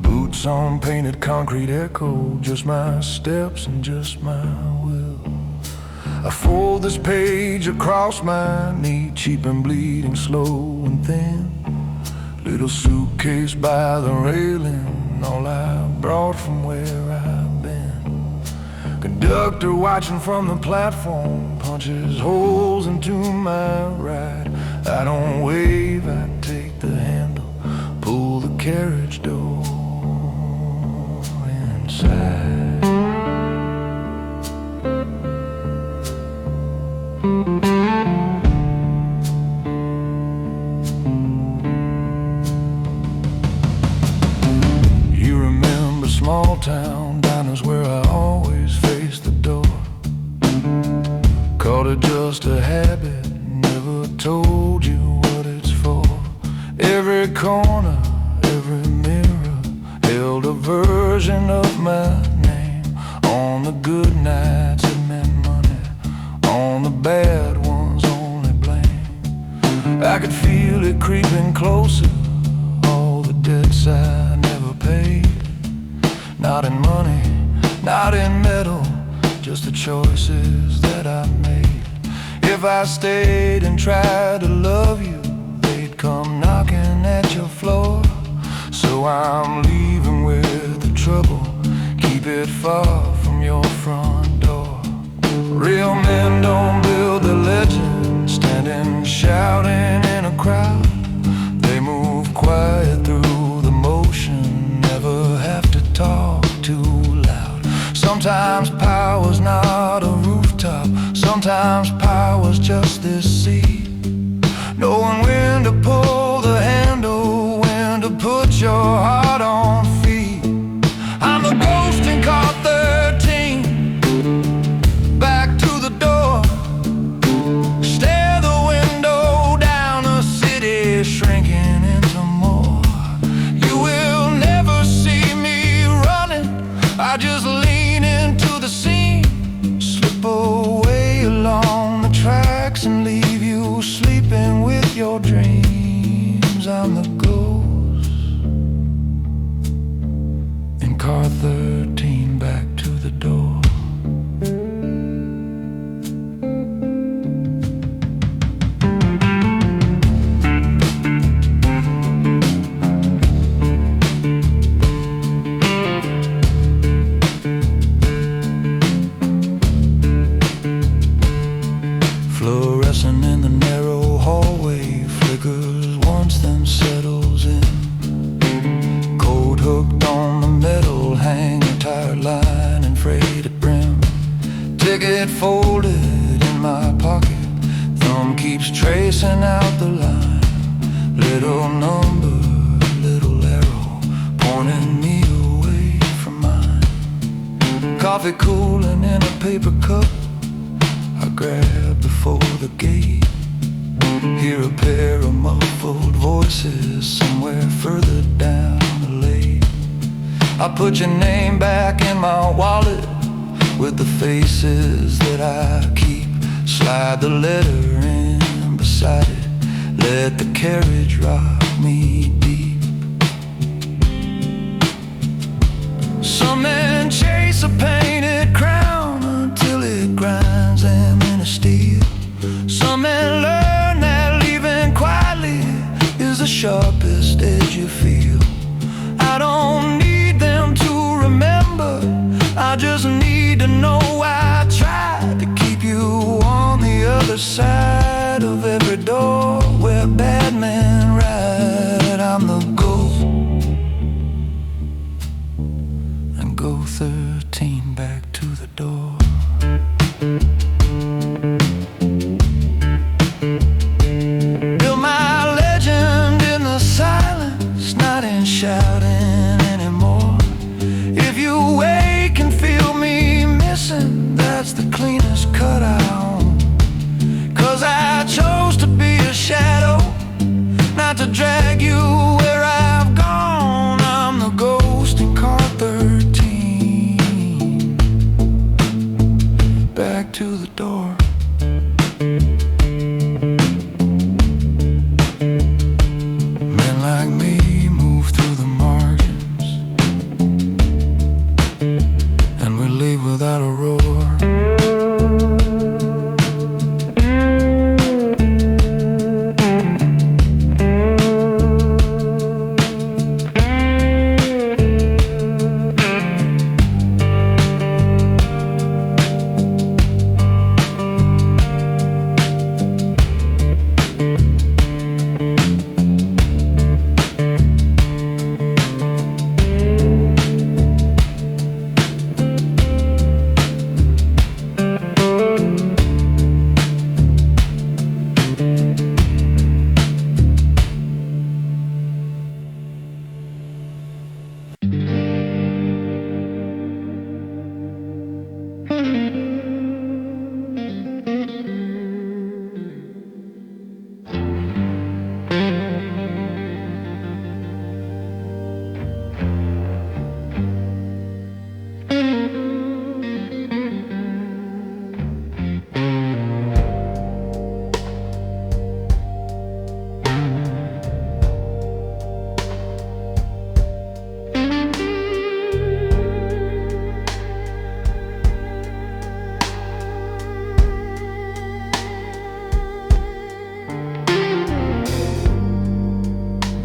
Boots on painted concrete echo, just my steps and just my will. I fold this page across my knee, cheap and bleeding, slow and thin. Little suitcase by the railing, all I brought from where I've been. Conductor watching from the platform, punches holes into my ride. I don't wave, I take the handle, pull the carriage door inside. You remember small town diners where I always faced the door. Called it just a habit, never told you what it's for. Every corner, every mirror held a version of my name. On the good nights it meant money, on the bad ones only blame. I could feel it creeping closer, all the debts I never paid. Not in money, not in metal, just the choices that I made. If I stayed and tried to love you, they'd come knocking at your floor. So I'm leaving with the trouble, keep it far from your front door. Real men don't build their legends, standing shouting in a crowd. They move quiet through the motion, never have to talk too loud. Sometimes Sometimes power's just this seed, knowing when to pull the handle, when to put your heart on feet. I'm a ghost in car 13, back to the door. Stare the window down, the city shrinking into more. You will never see me running, I just lean into the scene, slip away along the tracks and leave you sleeping with your dreams. I'm the ghost in car 13, back to the door. Fluorescent in the narrow hallway, flickers once then settles in. Coat hooked on the metal, hanger, tired line and freighted brim. Ticket folded in my pocket, thumb keeps tracing out the line. Little number, little arrow, pointing me away from mine. Coffee cooling in a paper cup, I grab before the gate. Hear a pair of muffled voices somewhere further down the lane. I put your name back in my wallet with the faces that I keep. Slide the letter in beside it, let the carriage rock me deep. Some men chase a painted crown until it grinds them into steel. Some men learn that leaving quietly is the sharpest edge you feel. I don't need them to remember, I just need to know I tried to keep you on the other side of every door where bad men ride. I'm the ghost and go 13 back to the door. Build my legend in the silence, not in shouting anymore. If you wake and feel me missing, that's the cleanest cut I own. 'Cause I chose to be a shadow, not to drag you where I've gone. I'm the ghost in car 13, back to the door. Men like me move through the margins, and we leave without a roar.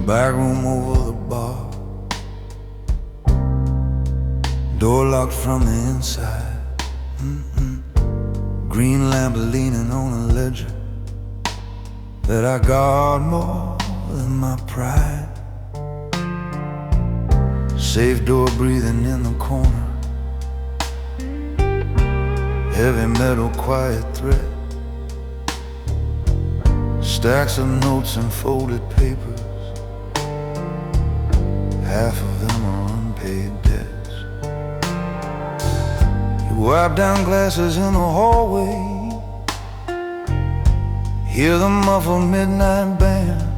Back room over the bar, door locked from the inside. Green lamp leaning on a ledger that I guard more than my pride. Safe door breathing in the corner, heavy metal quiet threat, stacks of notes and folded papers, half of them are unpaid debts. You wipe down glasses in the hallway, hear the muffled midnight band.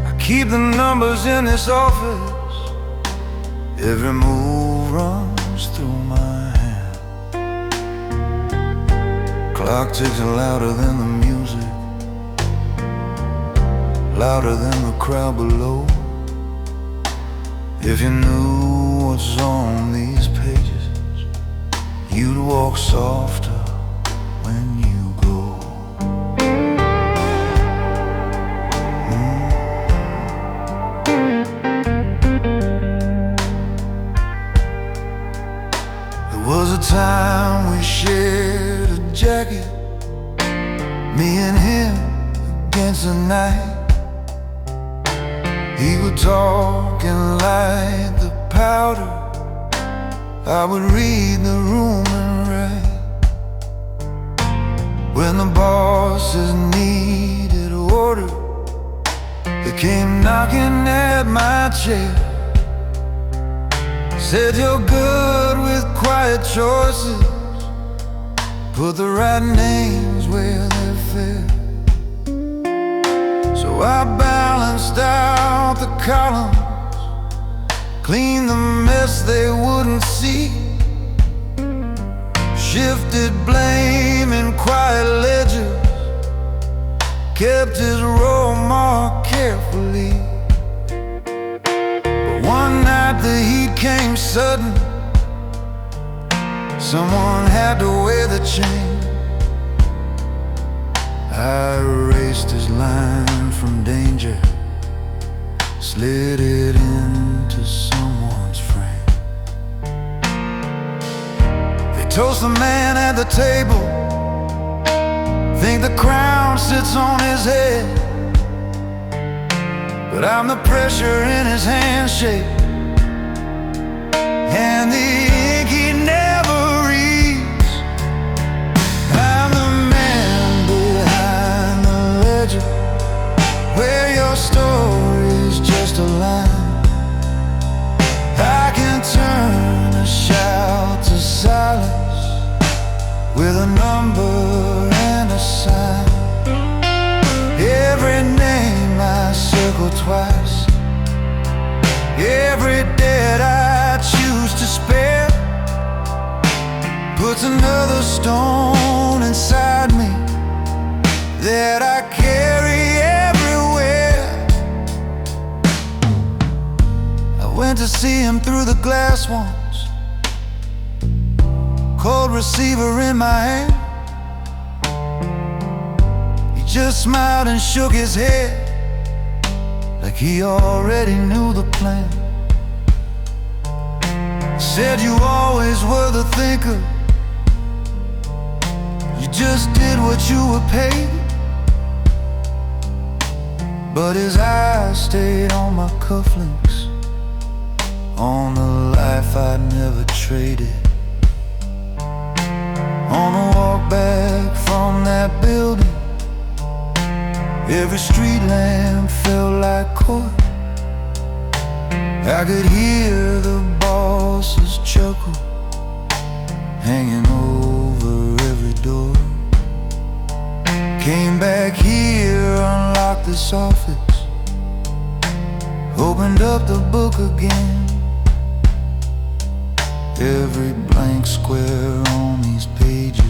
I keep the numbers in this office, every move runs through my hand. Clock ticks louder than the music, louder than the crowd below. If you knew what's on these pages, you'd walk softer when you go. There was a time we shared a jacket, me and him against the night. He would talk and light the powder, I would read the room and write. When the bosses needed order, they came knocking at my chair. Said you're good with quiet choices, put the right names where they're fair. So I balanced out the columns, cleaned the mess they wouldn't see, shifted blame in quiet ledgers, kept his roll mark carefully. But one night the heat came sudden, someone had to wear the chain. I erased his line from danger, slid it into someone's frame. They toast the man at the table, think the crown sits on his head, but I'm the pressure in his handshake, and the ink he never reads. I'm the man behind the ledger, where your story's just a line. I can turn a shout to silence with a number and a sign. Every name I circle twice, every debt I choose to spare, puts another stone inside me that I carry everywhere. I went to see him through the glass once, cold receiver in my hand. He just smiled and shook his head like he already knew the plan. Said you always were the thinker, you just did what you were paid. But his eyes stayed on my cufflinks, on the life I'd never traded. On the walk back from that building, every street lamp felt like court. I could hear the boss's chuckle hanging over every door. Came back here, unlocked this office, opened up the book again. Every blank square on these pages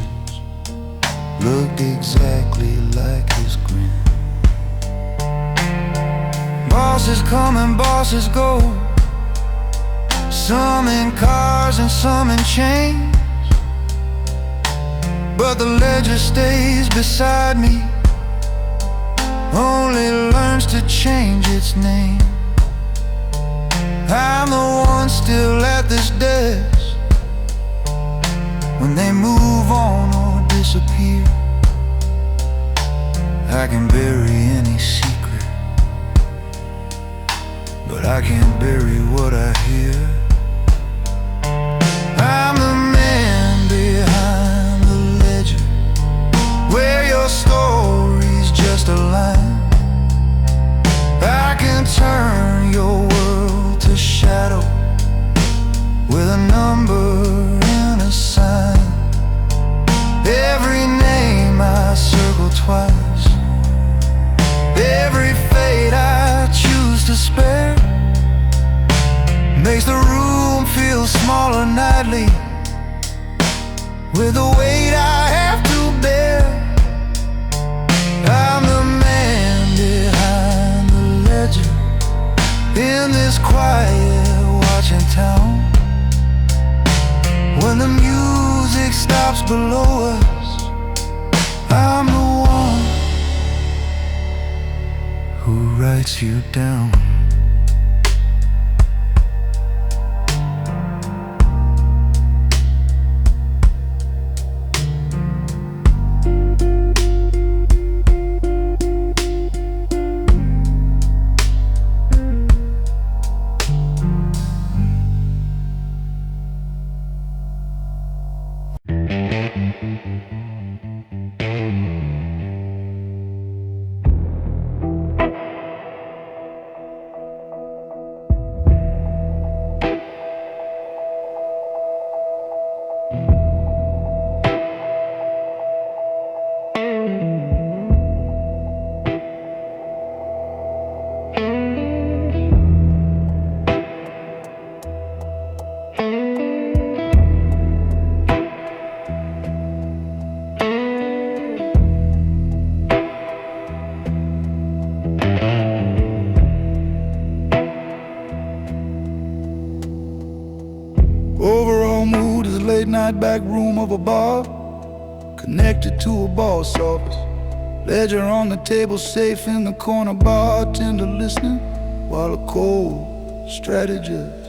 looked exactly like his grin. Bosses come and bosses go, some in cars and some in chains, but the ledger stays beside me, only learns to change its name. I'm the one still at this desk, when they move on or disappear. I can bury any secret, but I can't bury what I hear. I'm the man makes the room feel smaller nightly with the weight I have to bear. I'm the man behind the ledger in this quiet watching town. When the music stops below us, I'm the one who writes you down. Overall mood is a late night back room of a bar, connected to a boss office. Ledger on the table, safe in the corner, bartender listening while a cold strategist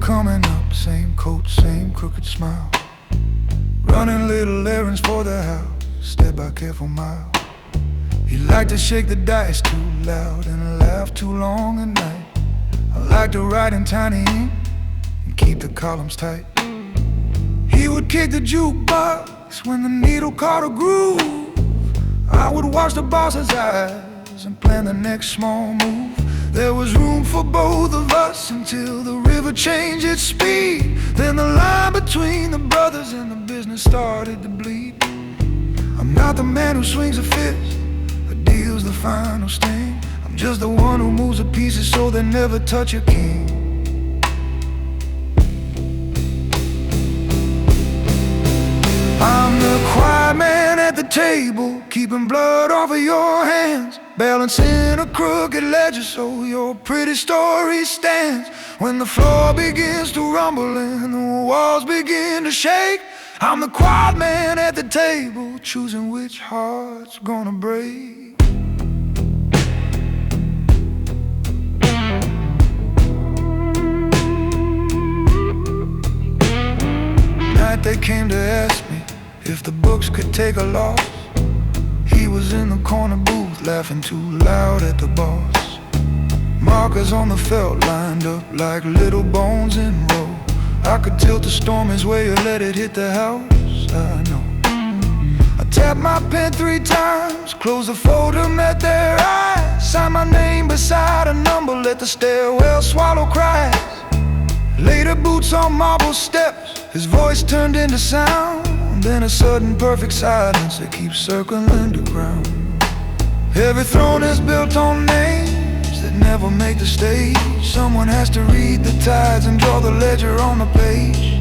coming up, same coat, same crooked smile, running little errands for the house, step by careful mile. He liked to shake the dice too loud and laugh too long at night. I like to write in tiny ink and keep the columns tight. He would kick the jukebox when the needle caught a groove. I would watch the boss's eyes and plan the next small move. There was room for both of us until the river changed its speed. Then the line between the brothers and the business started to bleed. I'm not the man who swings a fist or deals the final sting. I'm just the one who moves the pieces so they never touch a king. I'm the quiet man at the table, keeping blood off of your hands, balancing a crooked ledger so your pretty story stands. When the floor begins to rumble and the walls begin to shake, I'm the quiet man at the table, choosing which heart's gonna break. Night they came to ask me if the books could take a loss. He was in the corner booth, laughing too loud at the boss. Markers on the felt lined up like little bones in a row. I could tilt the storm his way or let it hit the house, I know. I tapped my pen 3 times, closed the folder, met their eyes, signed my name beside a number, let the stairwell swallow cries. Later boots on marble steps, his voice turned into sound. Then a sudden perfect silence that keeps circling the ground. Every throne is built on names that never make the stage. Someone has to read the tides and draw the ledger on the page.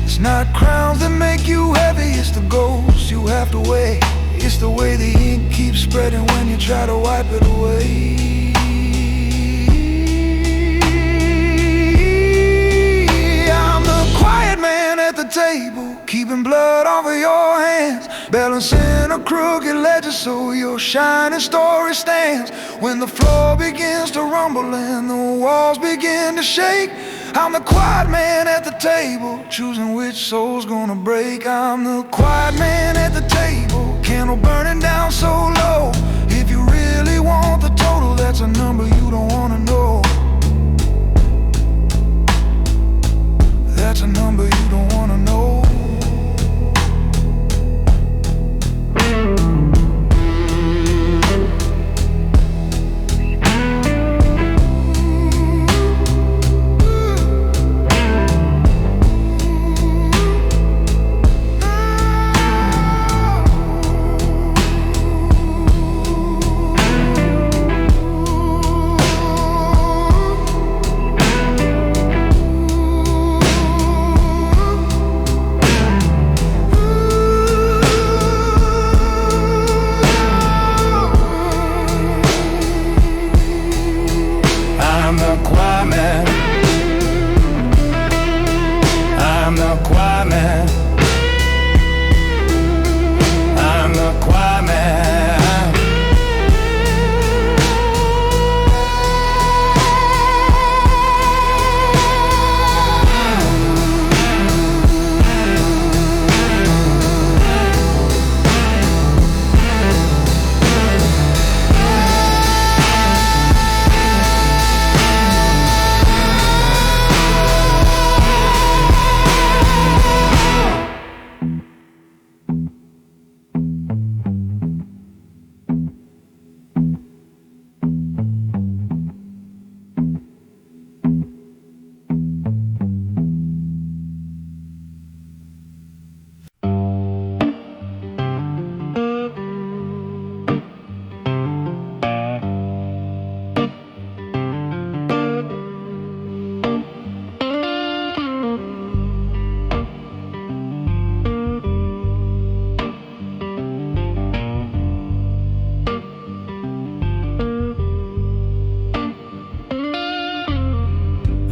It's not crowns that make you heavy, it's the ghosts you have to weigh It's the way the ink keeps spreading when you try to wipe it away. I'm the quiet man at the table, keeping blood off of your hands, balancing a crooked ledger so your shining story stands. When the floor begins to rumble and the walls begin to shake, I'm the quiet man at the table, choosing which soul's gonna break. I'm the quiet man at the table, candle burning down so low. If you really want the total, that's a number you don't wanna know. That's a number you don't wanna know.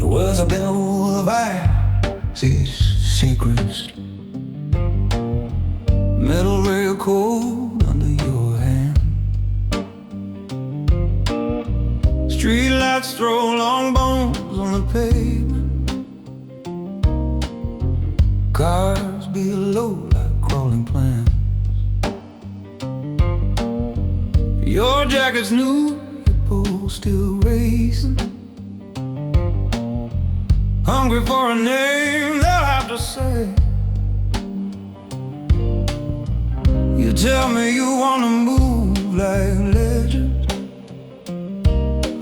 Was a bill of these secrets, metal rail cold under your hand. Street lights throw long bones on the pavement, cars below like crawling plants. Your jacket's new, your pulse still racing, hungry for a name they'll have to say. You tell me you wanna move like legends.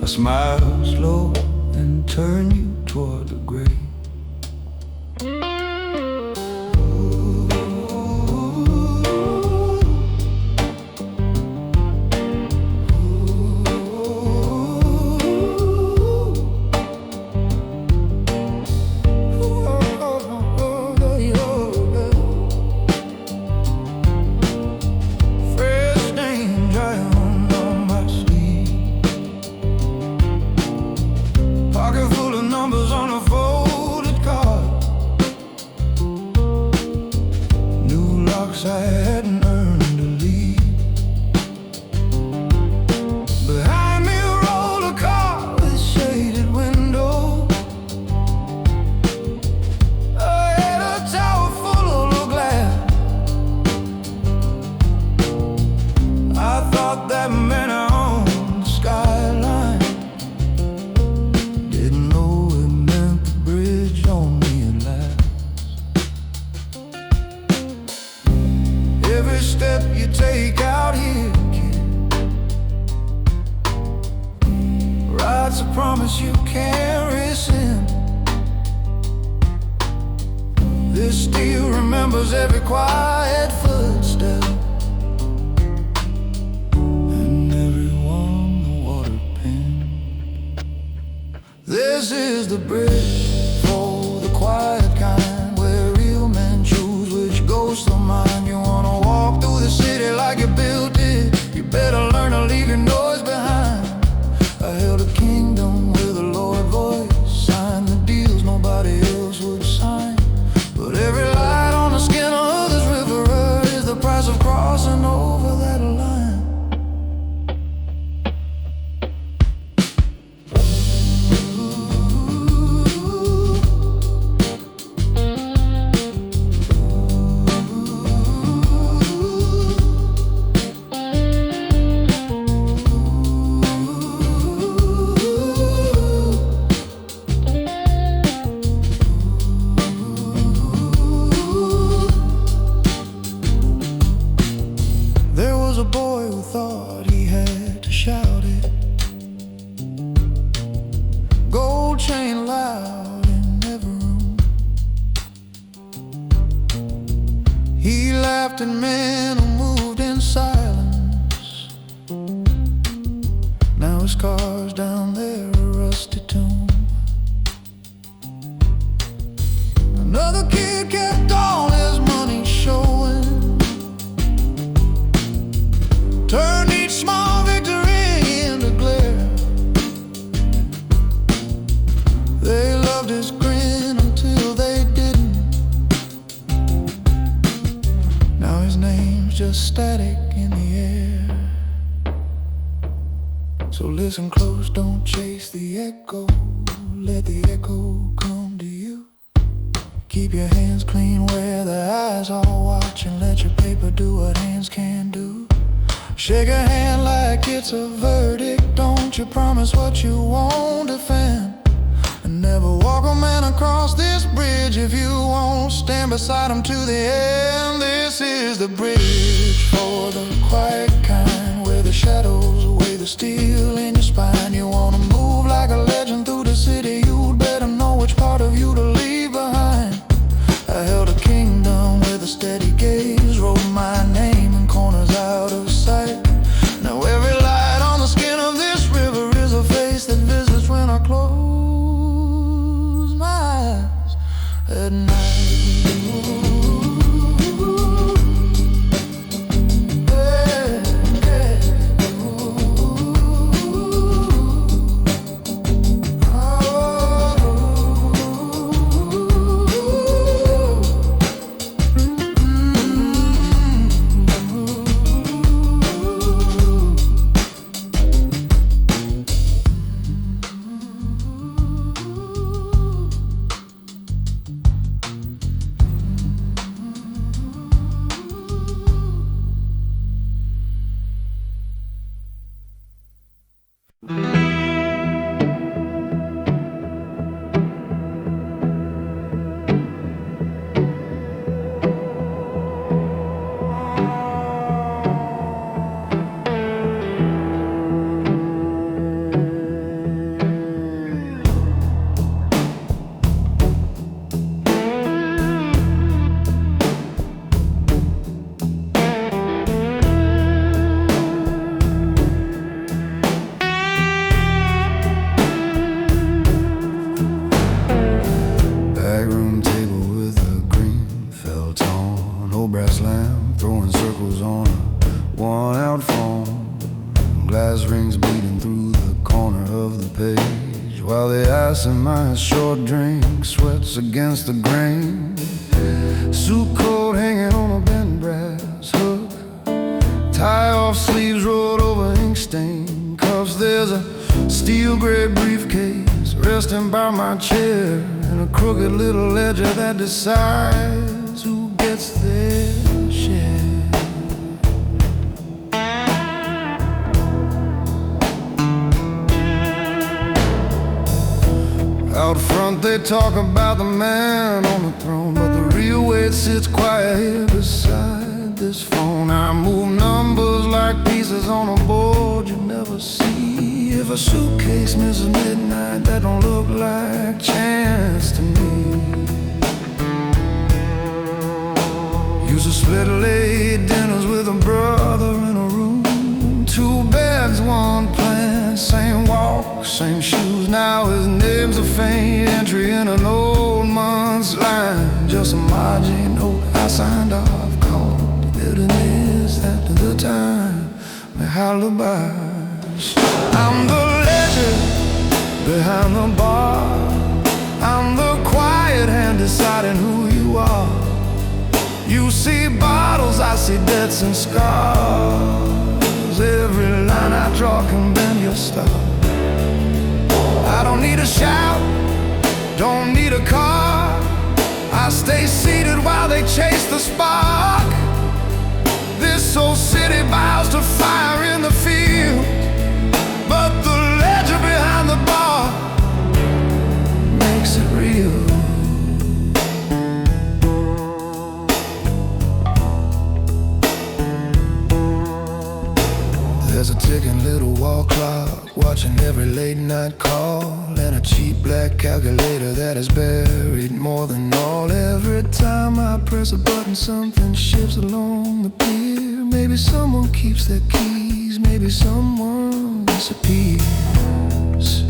I smile slow and turn you toward the grave. I hadn't earned a lead. Behind me rolled a car with shaded windows. I had a tower full of glass. I thought that meant I owned the skyline. Didn't know it meant the bridge on me at last. Every step you take out here, kid, writes a promise you can't rescind. This steel remembers every quiet footstep, and every warm water pen. This is the bridge for the quiet kind, where real men choose which ghosts of mine you wanna walk through the city like a big respected men who moved in silence. Now his car's down there, a rusty tomb. Another kid kept all his money showing, turned each small victory into glare. They loved his grin until they didn't. Now his name's just static in the air. So listen close, don't chase the echo. Let the echo come to you. Keep your hands clean where the eyes are watching. Let your paper do what hands can do. Shake a hand like it's a verdict. Don't you promise what you won't defend. And never walk a man across this bridge if you won't stand beside him to the end. This is the bridge for the quiet kind, where the shadows weigh the steel in your spine. You wanna move like a legend through the city, you'd better know which part of you to leave behind. I held a kingdom with a steady gaze, wrote my name in corners out of sight. Now every light on the skin of this river is a face that visits when I close my eyes at night. Brass lamp throwing circles on a worn-out phone. Glass rings bleeding through the corner of the page, while the ice in my short drink sweats against the grain. Suit coat hanging on a bent brass hook, tie off sleeves rolled over ink stain cuffs. There's a steel gray briefcase resting by my chair, and a crooked little ledger that decides who gets their share. Out front they talk about the man on the throne, but the real weight sits quiet here beside this phone. I move numbers like pieces on a board you never see. If a suitcase misses midnight, that don't look like chance to me. Used to split late dinners with a brother in a room. 2 beds, 1 plan, same walk, same shoes. Now his name's a faint entry in an old month's line. Just a margin note I signed off, called bitterness after the time, my alibis. I'm the ledger behind the bar. I'm the quiet hand deciding who you are. You see bottles, I see debts and scars. Every line I draw can bend your star. I don't need a shout, don't need a car. I stay seated while they chase the spark. This old city bows to fire in the field, but the ledger behind the bar makes it real. There's a ticking little wall clock, watching every late night call. and a cheap black calculator that is buried more than all. Every time I press a button, something shifts along the pier. Maybe someone keeps their keys, maybe someone disappears.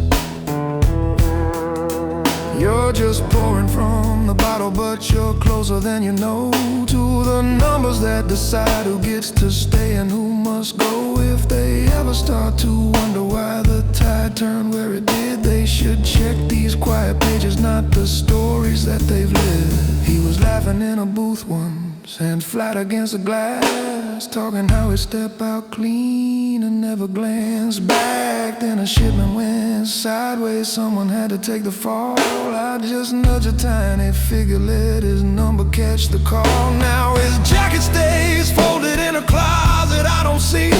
You're just pouring from the bottle, but you're closer than you know to the numbers that decide who gets to stay and who must go. If they ever start to wonder why the tide turned where it did, they should check these quiet pages, not the stories that they've lived. He was laughing in a booth once, hands flat against the glass, talking how he'd step out clean and never glance back. Then a shipment went sideways, someone had to take the fall. I just nudge a tiny figure, let his number catch the call. Now his jacket stays folded in a closet I don't see,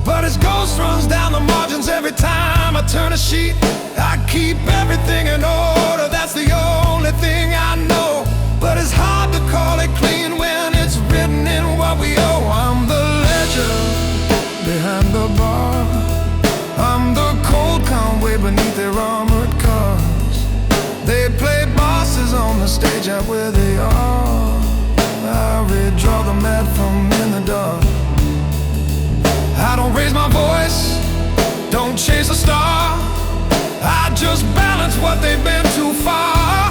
but his ghost runs down the margins every time I turn a sheet. I keep everything in order, that's the only thing I know. But it's hard to call it clean when it's written in what we owe. I'm the ledger behind the bar, I'm the cold conway beneath their armored cars. They play bosses on the stage out where they are. I redraw the map from in the dark. I don't raise my voice, don't chase a star. I just balance what they've been too far.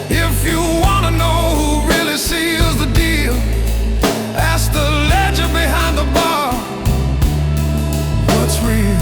If you wanna know who really seals the deal, ask the ledger behind the bar. What's real?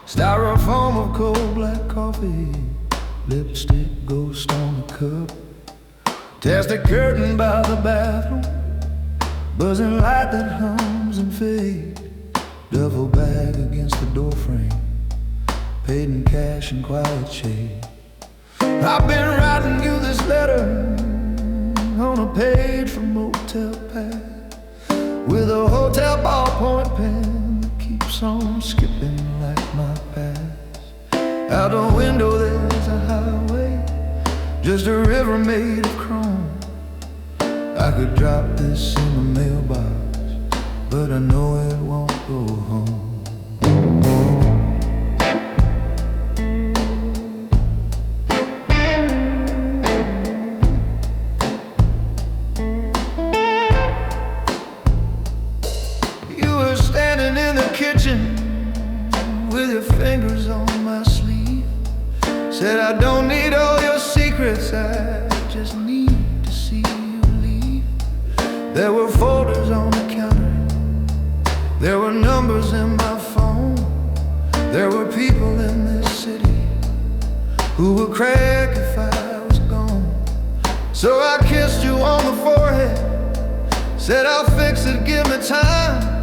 Styrofoam of cold black coffee, lipstick ghost on the cup, tested curtain by the bathroom, buzzing light that hums and fades, duffel bag against the doorframe, paid in cash and quiet shade. I've been writing you this letter on a page from Motel Pad, with a hotel ballpoint pen that keeps on skipping like my past. Out the window there's a highway, just a river made of chrome. I could drop this in the mailbox, but I know it won't go home. With your fingers on my sleeve, said I don't need all your secrets, I just need to see you leave. There were folders on the counter, there were numbers in my phone, there were people in this city who would crack if I was gone. So I kissed you on the forehead, said I'll fix it, give me time.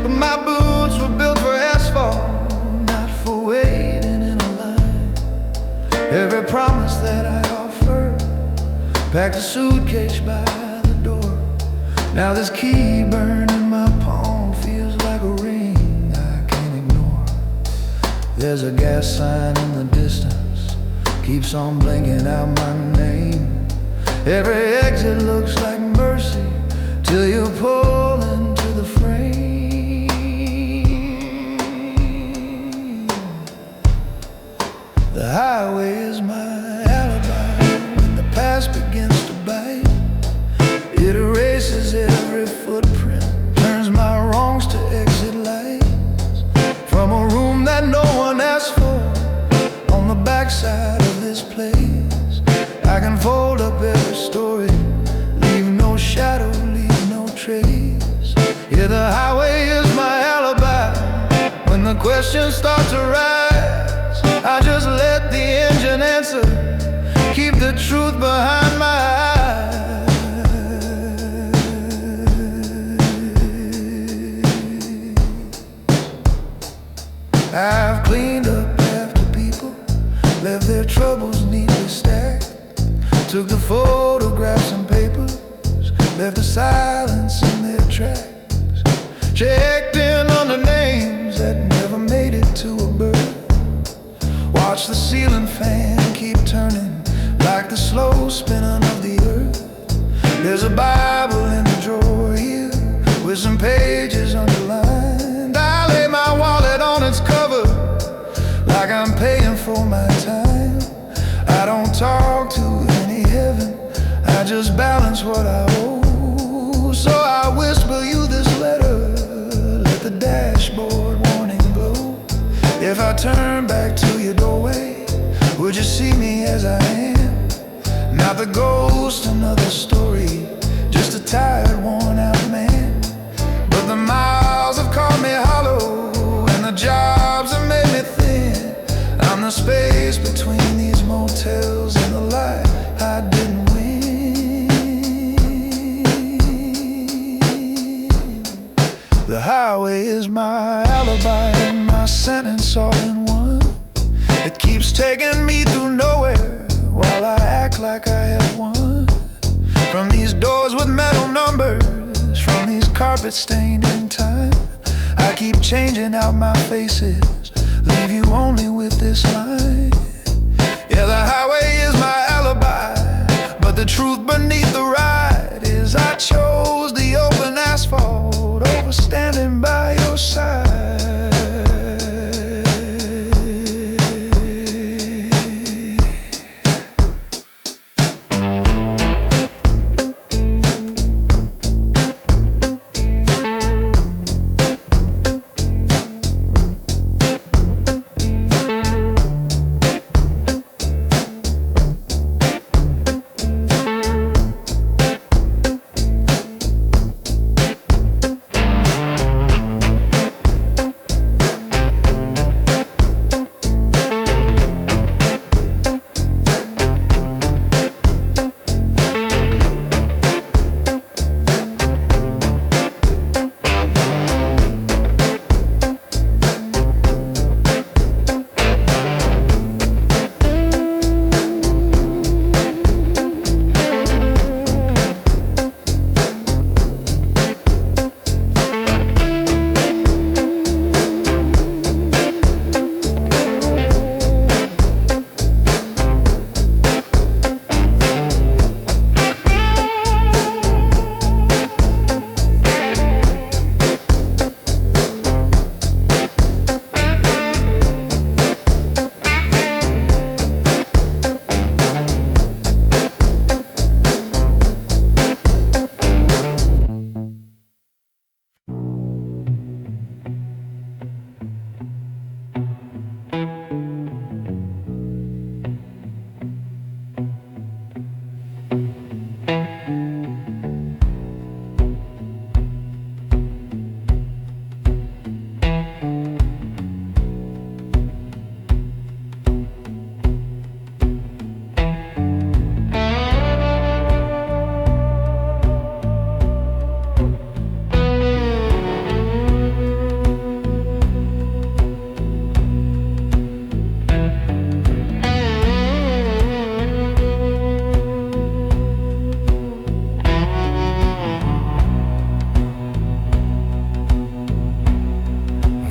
But my boots were built for asphalt, not for waiting in a line. Every promise that I offered, packed a suitcase by the door. Now this key burned in my palm feels like a ring I can't ignore. There's a gas sign in the distance, keeps on blinking out my name. Every exit looks like mercy till you pull into the frame. The highway is my alibi when the past begins to bite. It erases every footprint, turns my wrongs to exit lights. From a room that no one asked for, on the backside of this place, I can fold up every story, leave no shadow, leave no trace. Yeah, the highway is my alibi. When the questions start to rise, I just let the engine answer, keep the truth behind my eyes. I've cleaned up after people, left their troubles neatly stacked. Took the photographs and papers, left the silence in their tracks. Checked in on the names that never made it to a birth. Watch the ceiling fan keep turning like the slow spinning of the earth. There's a Bible in the drawer here with some pages underlined. I lay my wallet on its cover like I'm paying for my time. I don't talk to any heaven, I just balance what I owe. So I whisper you this letter, let the dashboard warning glow. If I turn back to your doorway, would you see me as I am? Not the ghost, another story, just a tired, worn out man. But the miles have called me hollow, and the jobs have made me thin. I'm the space between these motels and the life I didn't win. The highway is my alibi and my sentence all in one. It keeps taking me through nowhere while I act like I have won. From these doors with metal numbers, from these carpets stained in time, I keep changing out my faces, leave you only with this line. Yeah, the highway is my alibi, but the truth beneath the ride is I chose the open asphalt over standing by your side.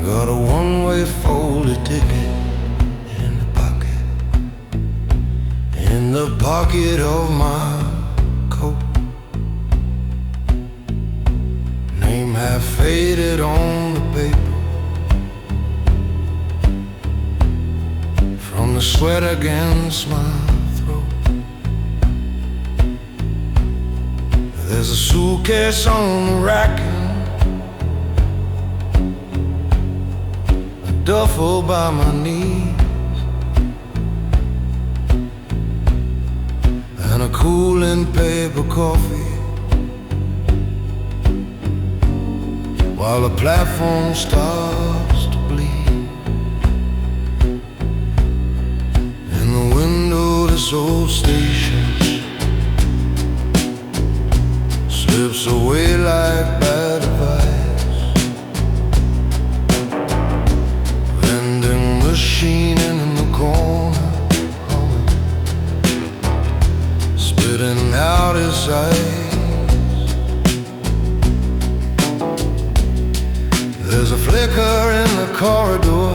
Got a one-way folded ticket pocket of my coat. Name half faded on the paper from the sweat against my throat. There's a suitcase on the rack, a duffel by my knees, and a cooling paper coffee, while the platform starts to bleed. In the window, this old station slips away like bad advice. Vending machine in the corner, spitting out his eyes. There's a flicker in the corridor,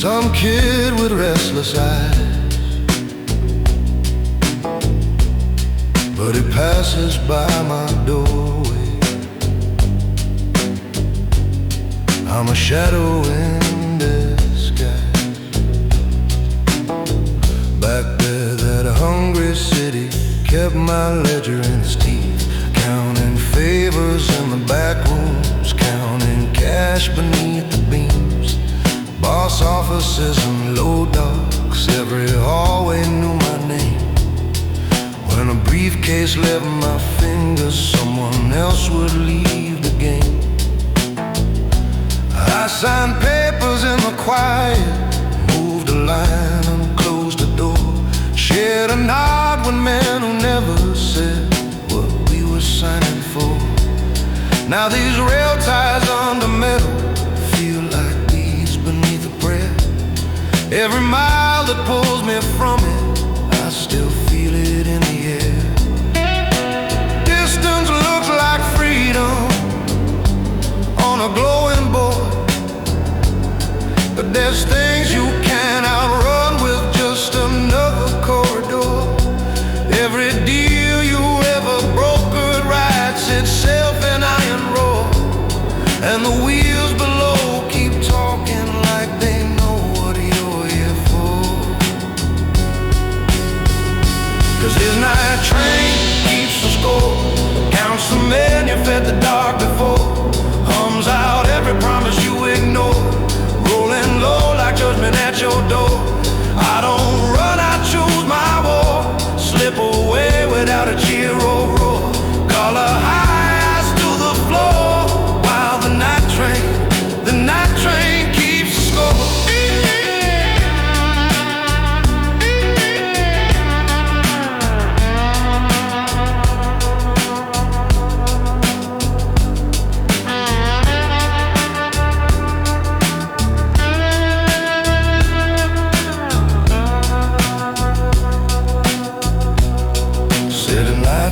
some kid with restless eyes, but he passes by my doorway. I'm a shadow in disguise. Back there, that hungry city kept my ledger in his teeth, counting favors in the back rooms, counting cash beneath the beams. Boss offices and low docks, every hallway knew my name. When a briefcase left my fingers, someone else would leave the game. I signed papers in the quiet, moved a line and closed the door, shared a nod with men who never said what we were signing for. Now these rail ties under metal feel like beads beneath a prayer. Every mile that pulls me from it, I still feel it in the air. Distance looks like freedom on a glowing board, but there's things you can't outrun with just another corridor. Every deal you ever brokered writes itself in iron raw, and the wheels below keep talking like they know what you're here for. 'Cause his night train keeps the score, counts the men you fed the dark before, hums out every promise you ignore, rolling low like judgment at your door. I don't run, I choose my war, slip away without a cheer or roar, collar high, eyes to the floor, while the night train keeps the score.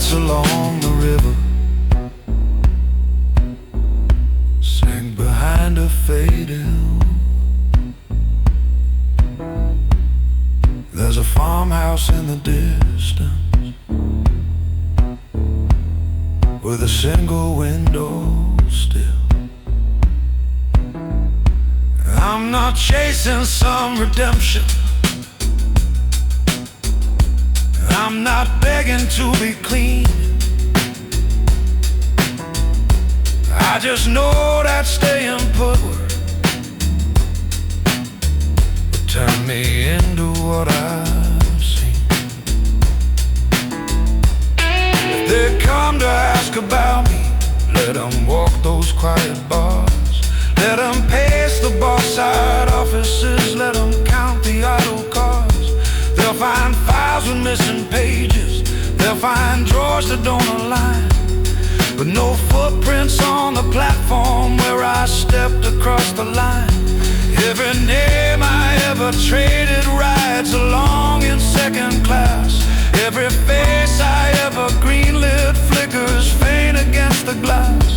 Along the river, sink behind a fading. There's a farmhouse in the distance with a single window still. I'm not chasing some redemption, I'm not begging to be clean. I just know that staying put would turn me into what I've seen. If they come to ask about me, let them walk those quiet bars, let them pace the bar side offices, let them count the idle cars. They'll find files with missing pages, they'll find drawers that don't align, but no footprints on the platform where I stepped across the line. Every name I ever traded rides along in second class. Every face I ever greenlit flickers faint against the glass.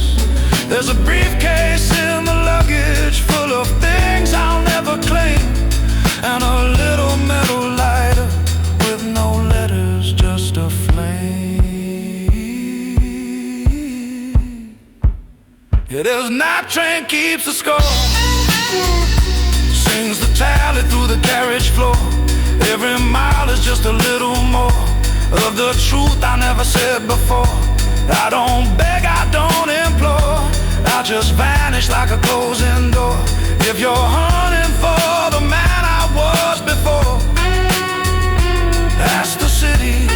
There's a briefcase in the luggage full of things I'll never claim, and a little metal Yeah, this night train keeps the score. Sings the tally through the carriage floor. Every mile is just a little more of the truth I never said before. I don't beg, I don't implore. I just vanish like a closing door. If you're hunting for the man I was before, that's the city.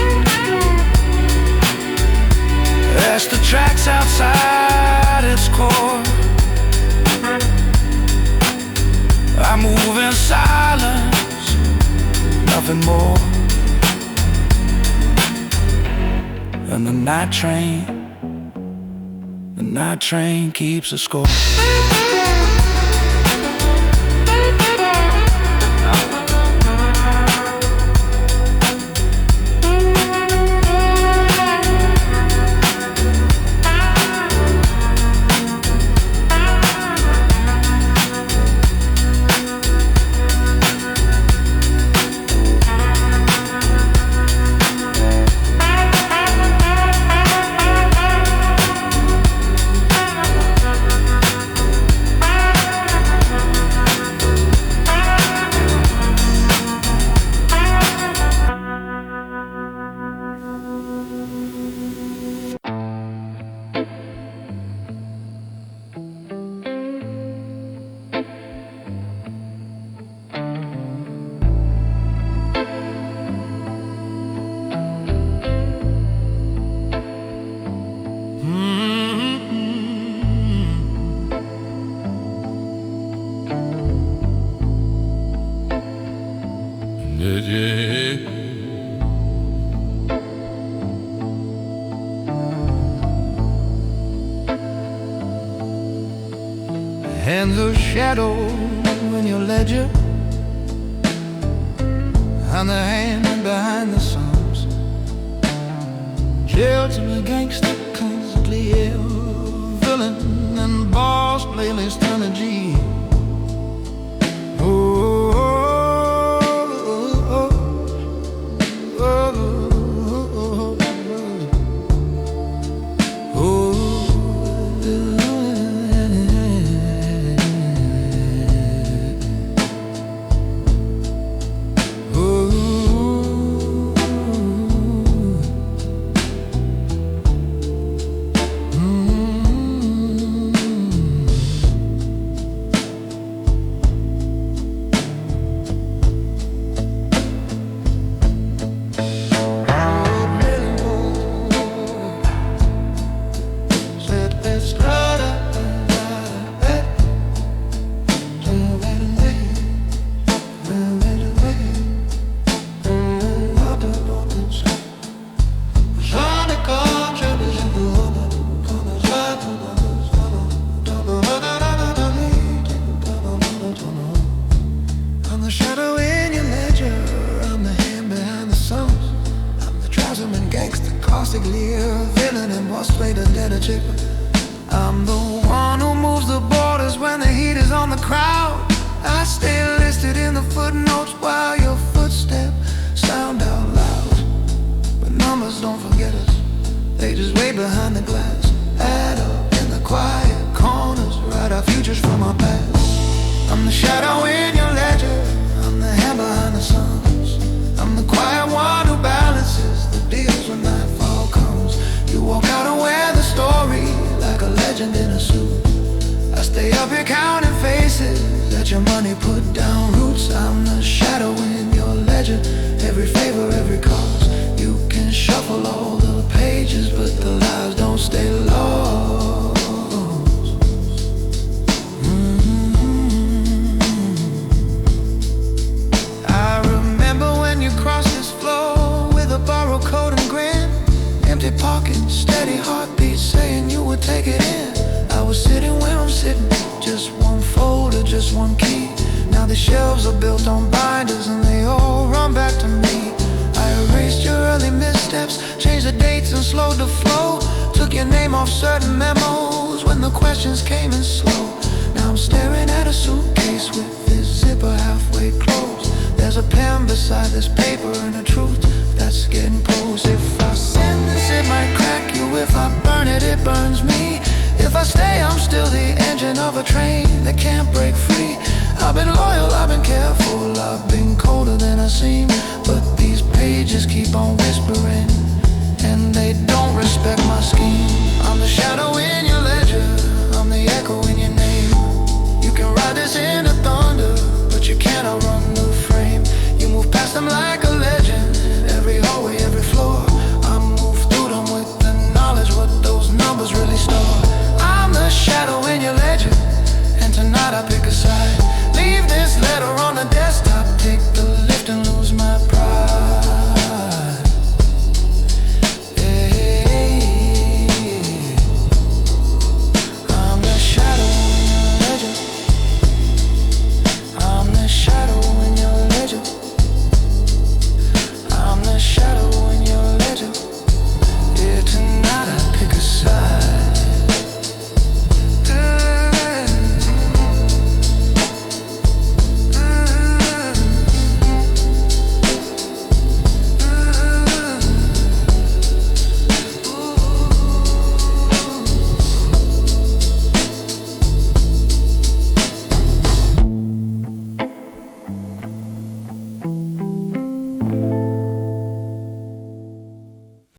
That's the tracks outside its core. I move in silence, nothing more. And the night train keeps a score. Hands of shadow in your ledger. I'm the hand behind the sums. Jail to a gangster, constantly ill. Villain and boss, playlist turn a G. Villain and boss play the dead chip. I'm the one who moves the borders when the heat is on the crowd. I stay listed in the footnotes while your footsteps sound out loud. But numbers don't forget us, they just wait behind the glass. Add up in the quiet corners, write our futures from our past. I'm the shadow in your ledger, I'm the hand behind the suns. I'm the quiet one who balances the deals when nightfall comes. You walk out and wear the story like a legend in a suit. I stay up here counting faces that your money put down roots. I'm the shadow in your ledger, every favor, every cause. You can shuffle all the pages, but the lives don't stay lost. I remember when you crossed this floor with a borrowed coat and grin. Empty pockets, steady heartbeat saying you would take it in. I was sitting where I'm sitting, just one folder, just one key. Now the shelves are built on binders and they all run back to me. I erased your early missteps, changed the dates and slowed the flow. Took your name off certain memos when the questions came in slow. Now I'm staring at a suitcase with this zipper halfway closed. There's a pen beside this paper and a truth that's getting close. If I send this, it might crack you. If I burn it, it burns me. If I stay, I'm still of a train that can't break free. I've been loyal, I've been careful, I've been colder than I seem, but these pages keep on whispering.